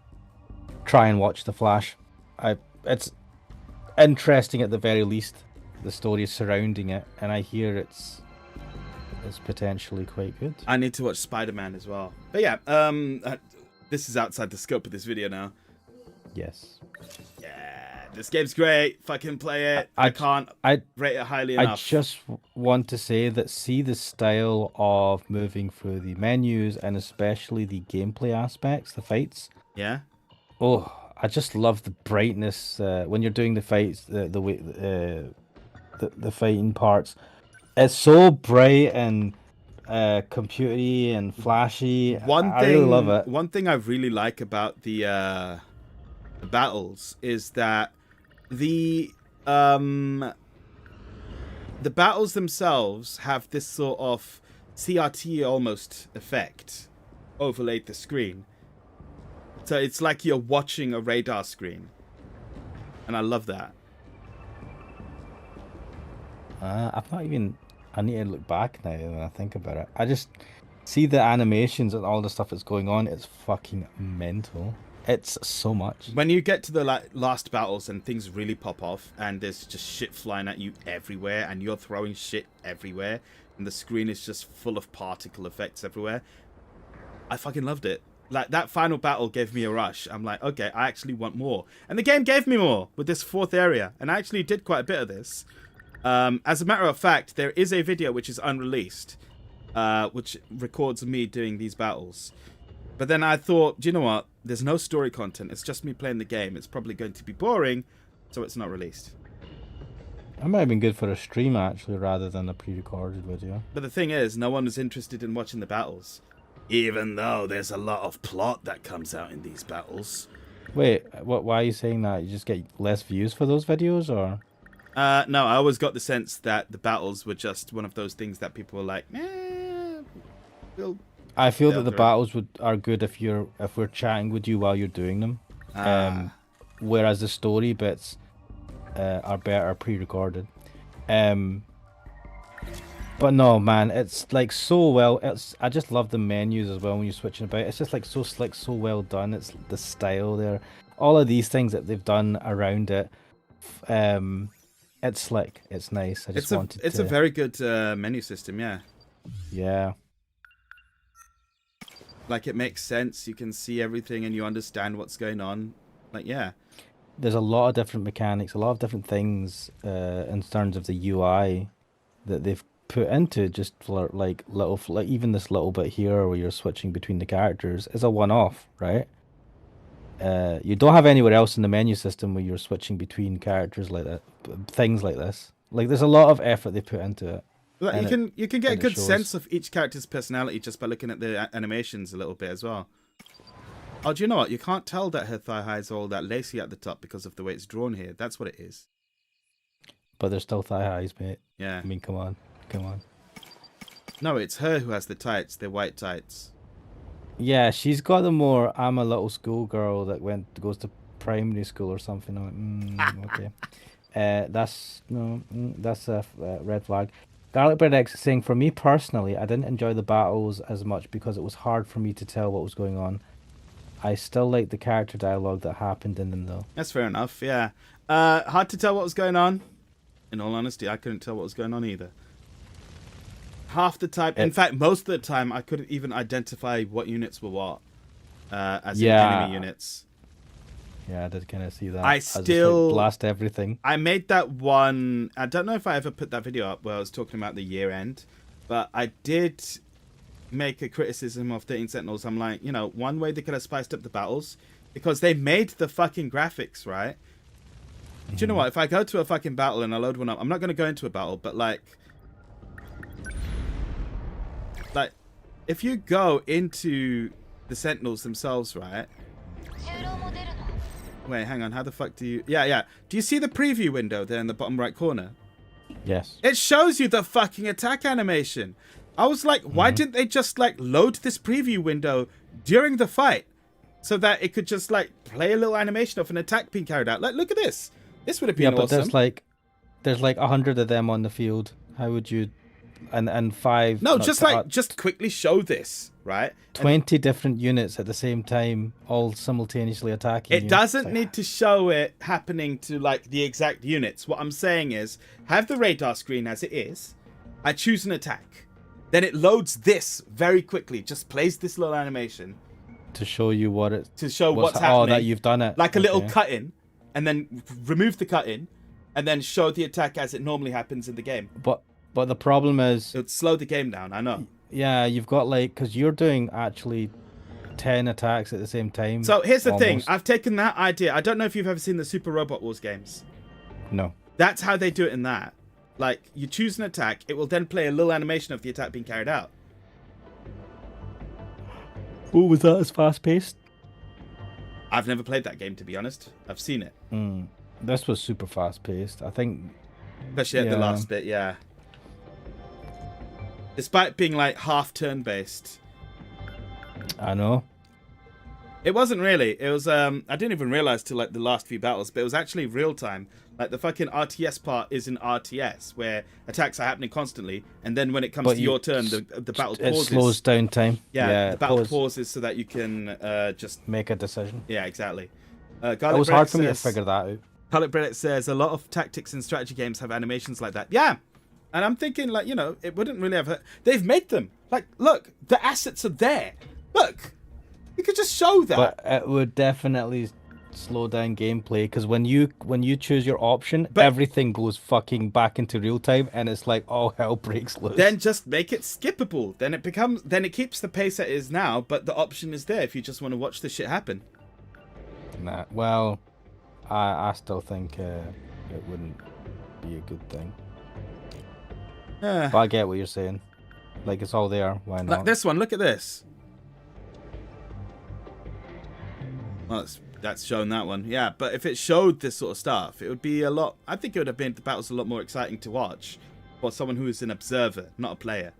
try and watch The Flash. It's interesting at the very least, the story surrounding it, and I hear it's potentially quite good. I need to watch Spider-Man as well. But yeah, this is outside the scope of this video now. Yes. Yeah, this game's great. Fucking play it. I can't rate it highly enough. I just want to say that see the style of moving through the menus and especially the gameplay aspects, the fights. Yeah. Oh, I just love the brightness when you're doing the fights, the fighting parts. It's so bright and computery and flashy. I really love it. One thing I really like about the battles is that the battles themselves have this sort of CRT almost effect overlaid the screen. So it's like you're watching a radar screen. And I love that. I've not even... I need to look back now when I think about it. I just see the animations and all the stuff that's going on. It's fucking mental. It's so much. When you get to the last battles and things really pop off and there's just shit flying at you everywhere and you're throwing shit everywhere and the screen is just full of particle effects everywhere, I fucking loved it. Like, that final battle gave me a rush. I'm like, okay, I actually want more. And the game gave me more with this fourth area. And I actually did quite a bit of this. As a matter of fact, there is a video which is unreleased, which records me doing these battles. But then I thought, do you know what? There's no story content. It's just me playing the game. It's probably going to be boring, so it's not released. That might have been good for a stream, actually, rather than a pre-recorded video. But the thing is, no one is interested in watching the battles. Even though there's a lot of plot that comes out in these battles. Wait, why are you saying that? You just get less views for those videos, or...? No, I always got the sense that the battles were just one of those things that people were like, I feel that the battles are good if we're chatting with you while you're doing them. Whereas the story bits are better pre-recorded. But no, man, it's like so well. I just love the menus as well when you're switching about. It's just like so slick, so well done. It's the style there. All of these things that they've done around it. It's slick. It's nice. It's a very good menu system, yeah. Yeah. Like, it makes sense. You can see everything and you understand what's going on. Like, yeah. There's a lot of different mechanics, a lot of different things in terms of the UI that they've put into just for like even this little bit here where you're switching between the characters is a one-off, right? You don't have anywhere else in the menu system where you're switching between characters like that, things like this. Like, there's a lot of effort they put into it. Like, you can get a good shows. sense of each character's personality just by looking at the animations a little bit as well. Oh, do you know what? You can't tell that her thigh highs are all that lacy at the top because of the way it's drawn here. That's what it is. But they're still thigh highs, mate. Yeah. I mean, come on. No, it's her who has the tights. They're white tights. Yeah, she's got the more, I'm a little schoolgirl that goes to primary school or something. I'm like, okay. That's a red flag. Garlic Bread X is saying, for me personally, I didn't enjoy the battles as much because it was hard for me to tell what was going on. I still like the character dialogue that happened in them, though. That's fair enough, yeah. Hard to tell what was going on. In all honesty, I couldn't tell what was going on either. Half the time, in fact, most of the time, I couldn't even identify what units were what. As in enemy units. Yeah, I did kind of see that. I still blast everything. I made that one. I don't know if I ever put that video up where I was talking about the year end, but I did make a criticism of 13 Sentinels. I'm like, you know, one way they could have spiced up the battles, because they made the fucking graphics, right? Do you know what? If I go to a fucking battle and I load one up, I'm not going to go into a battle, but like, if you go into the Sentinels themselves, right? Wait, hang on. How the fuck do you... Yeah. Do you see the preview window there in the bottom right corner? Yes. It shows you the fucking attack animation. I was like, why didn't they just like load this preview window during the fight so that it could just like play a little animation of an attack being carried out? Like, look at this. This would have been awesome. Yeah, but there's like 100 of them on the field. How would you... And 5... No, just quickly show this, right? 20 different units at the same time, all simultaneously attacking. It doesn't need to show it happening to like the exact units. What I'm saying is, have the radar screen as it is. I choose an attack. Then it loads this very quickly. Just plays this little animation. To show you what it... To show what's happening. Oh, that you've done it. Like a little cut-in. And then remove the cut-in. And then show the attack as it normally happens in the game. But the problem is... It would slow the game down, I know. Yeah, you've got like... Because you're doing actually 10 attacks at the same time. So here's the thing. I've taken that idea. I don't know if you've ever seen the Super Robot Wars games. No. That's how they do it in that. Like, you choose an attack. It will then play a little animation of the attack being carried out. Oh, was that as fast-paced? I've never played that game, to be honest. I've seen it. This was super fast-paced. I think... Especially at the last bit, yeah. Despite being like half turn-based. I know. It wasn't really. It was I didn't even realize till like the last few battles, but it was actually real time. Like the fucking RTS part is in RTS where attacks are happening constantly, and then when it comes to your turn, the battle pauses. It slows down time. Yeah, the battle pauses so that you can just make a decision. Yeah, exactly. It was hard for me to figure that out. Garlic Bread says a lot of tactics and strategy games have animations like that. Yeah. And I'm thinking, like, you know, it wouldn't really have... They've made them. Like, look, the assets are there. Look. You could just show that. But it would definitely slow down gameplay, because when you choose your option, everything goes fucking back into real time, and it's like, all hell breaks loose. Then just make it skippable. Then it keeps the pace that it is now, but the option is there if you just want to watch the shit happen. Nah, well, I still think it wouldn't be a good thing. But I get what you're saying. Like, it's all there. Why not? Like this one. Look at this. Well, that's shown that one. Yeah, but if it showed this sort of stuff, it would be a lot... I think it would have made the battles a lot more exciting to watch for someone who is an observer, not a player.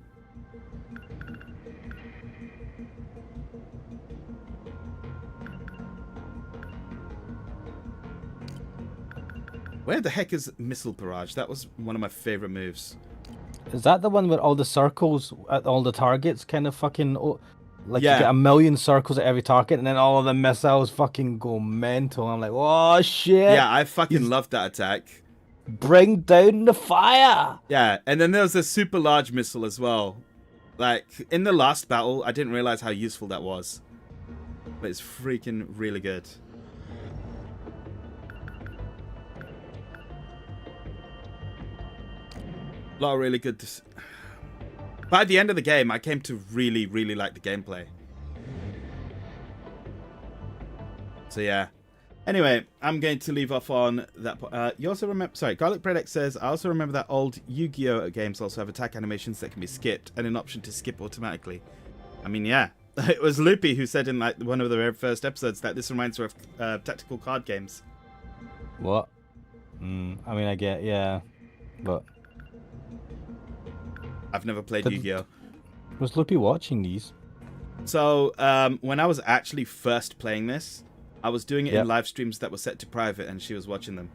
Where the heck is Missile Barrage? That was one of my favorite moves. Is that the one where all the circles at all the targets kind of fucking... Like, yeah. You get a million circles at every target, and then all of the missiles fucking go mental. I'm like, oh, shit. Yeah, I fucking loved that attack. Bring down the fire. Yeah, and then there was a super large missile as well. Like, in the last battle, I didn't realize how useful that was. But it's freaking really good. A lot of really good... By the end of the game, I came to really, really like the gameplay. So, yeah. Anyway, I'm going to leave off on that. You also remember... Sorry, Garlic Bread X says, I also remember that old Yu-Gi-Oh! Games also have attack animations that can be skipped and an option to skip automatically. I mean, yeah. It was Loopy who said in like one of the very first episodes that this reminds her of tactical card games. What? I mean, I get, yeah. But... I've never played Yu-Gi-Oh! Was Loopy watching these? So, when I was actually first playing this, I was doing it in live streams that were set to private, and she was watching them.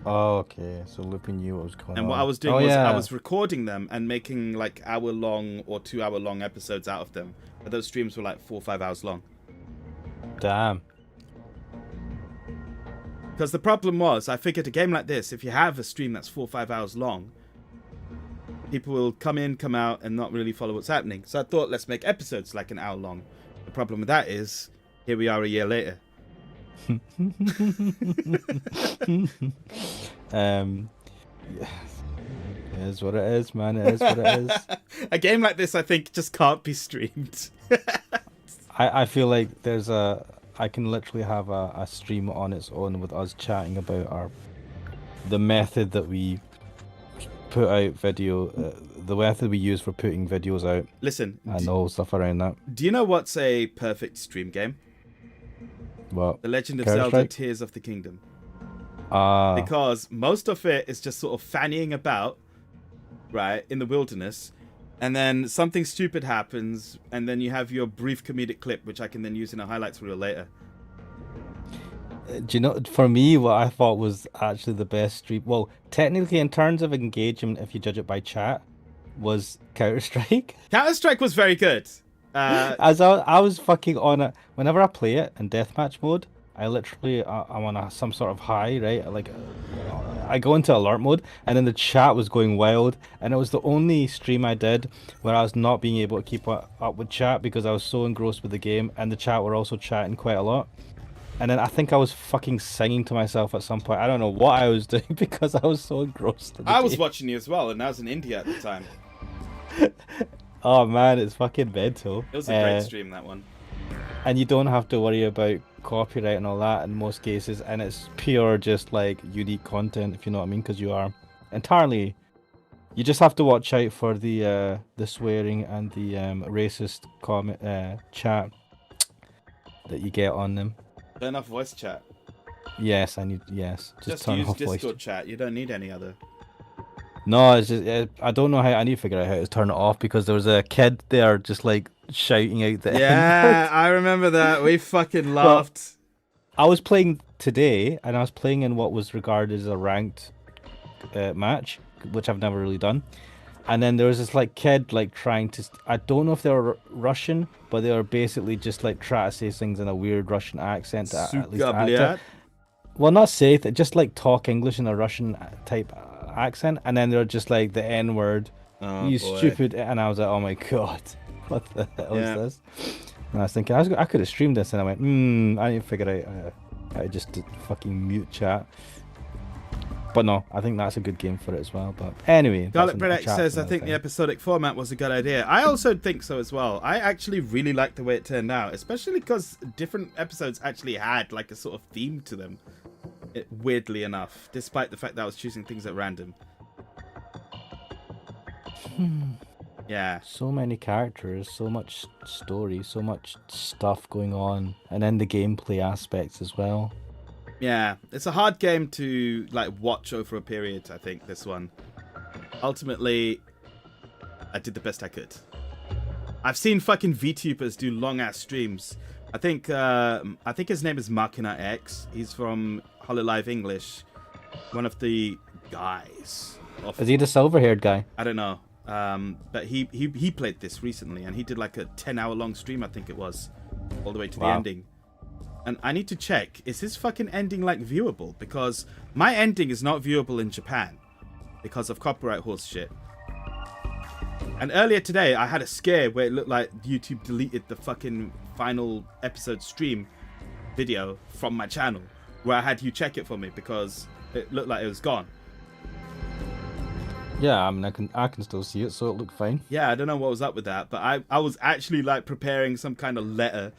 Oh, okay. So Loopy knew what was going on. And what I was doing was I was recording them and making like hour-long or 2-hour-long episodes out of them. But those streams were like 4 or 5 hours long. Damn. Because the problem was, I figured a game like this, if you have a stream that's 4 or 5 hours long, people will come in, come out, and not really follow what's happening. So I thought, let's make episodes like an hour long. The problem with that is, here we are a year later. It is what it is, man. It is what it is. A game like this, I think, just can't be streamed. I feel like I can literally have a stream on its own with us chatting about the method that we put out video, the method we use for putting videos out. Listen, and all stuff around that. Do you know what's a perfect stream game? What? The Legend of Zelda Tears of the Kingdom. Because most of it is just sort of fannying about, right, in the wilderness, and then something stupid happens, and then you have your brief comedic clip, which I can then use in a highlights reel later. Do you know, for me, what I thought was actually the best stream, well, technically in terms of engagement, if you judge it by chat, was Counter-Strike. Counter-Strike was very good. As I was fucking on it, whenever I play it in deathmatch mode, I literally, I'm on some sort of high, right? Like, I go into alert mode, and then the chat was going wild, and it was the only stream I did where I was not being able to keep up with chat because I was so engrossed with the game, and the chat were also chatting quite a lot. And then I think I was fucking singing to myself at some point. I don't know what I was doing because I was so engrossed in the I was game. watching you as well, and I was in India at the time. Oh man, it's fucking mental. It was a great stream, that one. And you don't have to worry about copyright and all that in most cases, and it's pure just like unique content, if you know what I mean, because you are entirely, you just have to watch out for the swearing and the racist comment chat that you get on them. Turn off voice chat. Yes, just turn use off Discord voice chat. You don't need any other. No, it's just I don't know how. I need to figure out how to turn it off because there was a kid there just like shouting out the Yeah, I remember that. We fucking laughed. Well, I was playing today, and I was playing in what was regarded as a ranked match, which I've never really done. And then there was this like kid like trying to. I don't know if they were Russian, but they were basically just like trying to say things in a weird Russian accent. At least well, not say it, just like talk English in a Russian type accent, and then they're just like the N word, you stupid, and I was like, oh my god, what the hell is this? And I was thinking, I could have streamed this, and I went, I need to figure out how to just fucking mute chat. But no, I think that's a good game for it as well. But anyway, Garlic Bread X says, I think the episodic format was a good idea. I also think so as well. I actually really liked the way it turned out, especially because different episodes actually had like a sort of theme to them. Weirdly enough, despite the fact that I was choosing things at random. Yeah. So many characters, so much story, so much stuff going on, and then the gameplay aspects as well. Yeah, it's a hard game to like watch over a period, I think, this one. Ultimately, I did the best I could. I've seen fucking VTubers do long ass streams. I think his name is Machina X. He's from Hololive English. One of the guys. Is he the silver-haired guy? I don't know. But he played this recently, and he did like a 10-hour long stream, I think it was, all the way to the ending. And I need to check, is his fucking ending like viewable? Because my ending is not viewable in Japan because of copyright horse shit. And earlier today, I had a scare where it looked like YouTube deleted the fucking final episode stream video from my channel, where I had you check it for me because it looked like it was gone. Yeah, I mean, I can still see it, so it looked fine. Yeah, I don't know what was up with that, but I was actually like preparing some kind of letter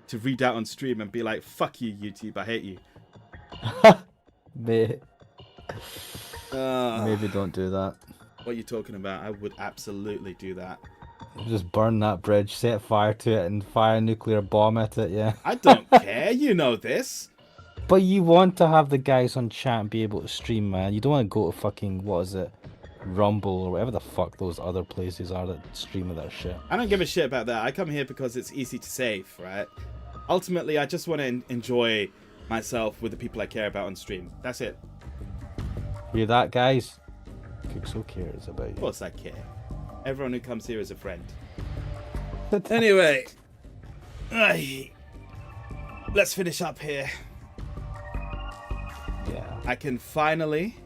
to read out on stream and be like, fuck you, YouTube, I hate you. Maybe don't do that. What are you talking about? I would absolutely do that. Just burn that bridge, set fire to it, and fire a nuclear bomb at it, yeah. I don't care, you know this. But you want to have the guys on chat and be able to stream, man. You don't want to go to fucking, what is it, Rumble or whatever the fuck those other places are that stream that shit. I don't give a shit about that. I come here because it's easy to save, right? Ultimately, I just want to enjoy myself with the people I care about on stream. That's it. Hear that, guys? Cookso cares about you. Of course I care. Everyone who comes here is a friend. Anyway, let's finish up here. Yeah. I can finally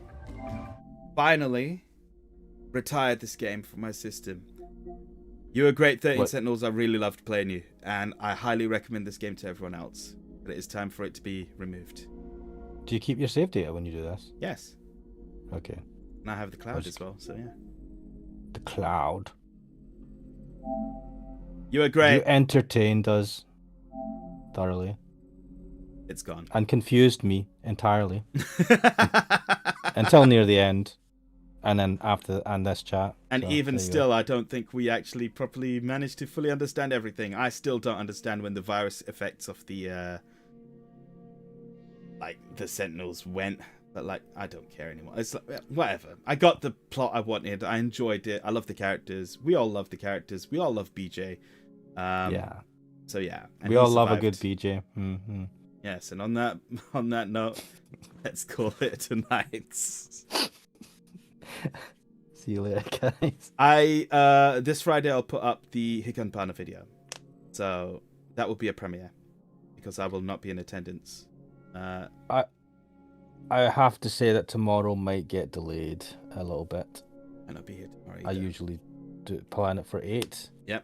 retire this game from my system. You were great, 13 Sentinels. I really loved playing you, and I highly recommend this game to everyone else. But it is time for it to be removed. Do you keep your save data when you do this? Yes. Okay. And I have the cloud as well, so yeah. The cloud. You were great. You entertained us thoroughly. It's gone. And confused me entirely. Until near the end. And then after this chat. And so, even still, I don't think we actually properly managed to fully understand everything. I still don't understand when the virus effects of the the Sentinels went. But like, I don't care anymore. It's like, whatever. I got the plot I wanted. I enjoyed it. I love the characters. We all love the characters. We all love BJ. Yeah. So yeah. And we all love a good BJ. Mm-hmm. Yes, and on that note, let's call it tonight. See you later, guys. This Friday I'll put up the Hikanpana video. So that will be a premiere. Because I will not be in attendance. I have to say that tomorrow might get delayed a little bit. I'll not be here tomorrow either. I usually plan it for 8. Yep.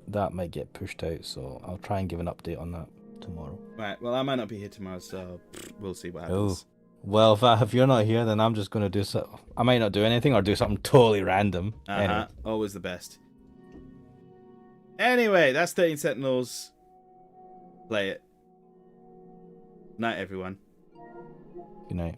That might get pushed out, so I'll try and give an update on that tomorrow. Right, well, I might not be here tomorrow, so we'll see what happens. Oh. Well, if you're not here, then I'm just going to do something. I might not do anything or do something totally random. Anyway. Always the best. Anyway, that's 13 Sentinels. Play it. Night, everyone. Good night.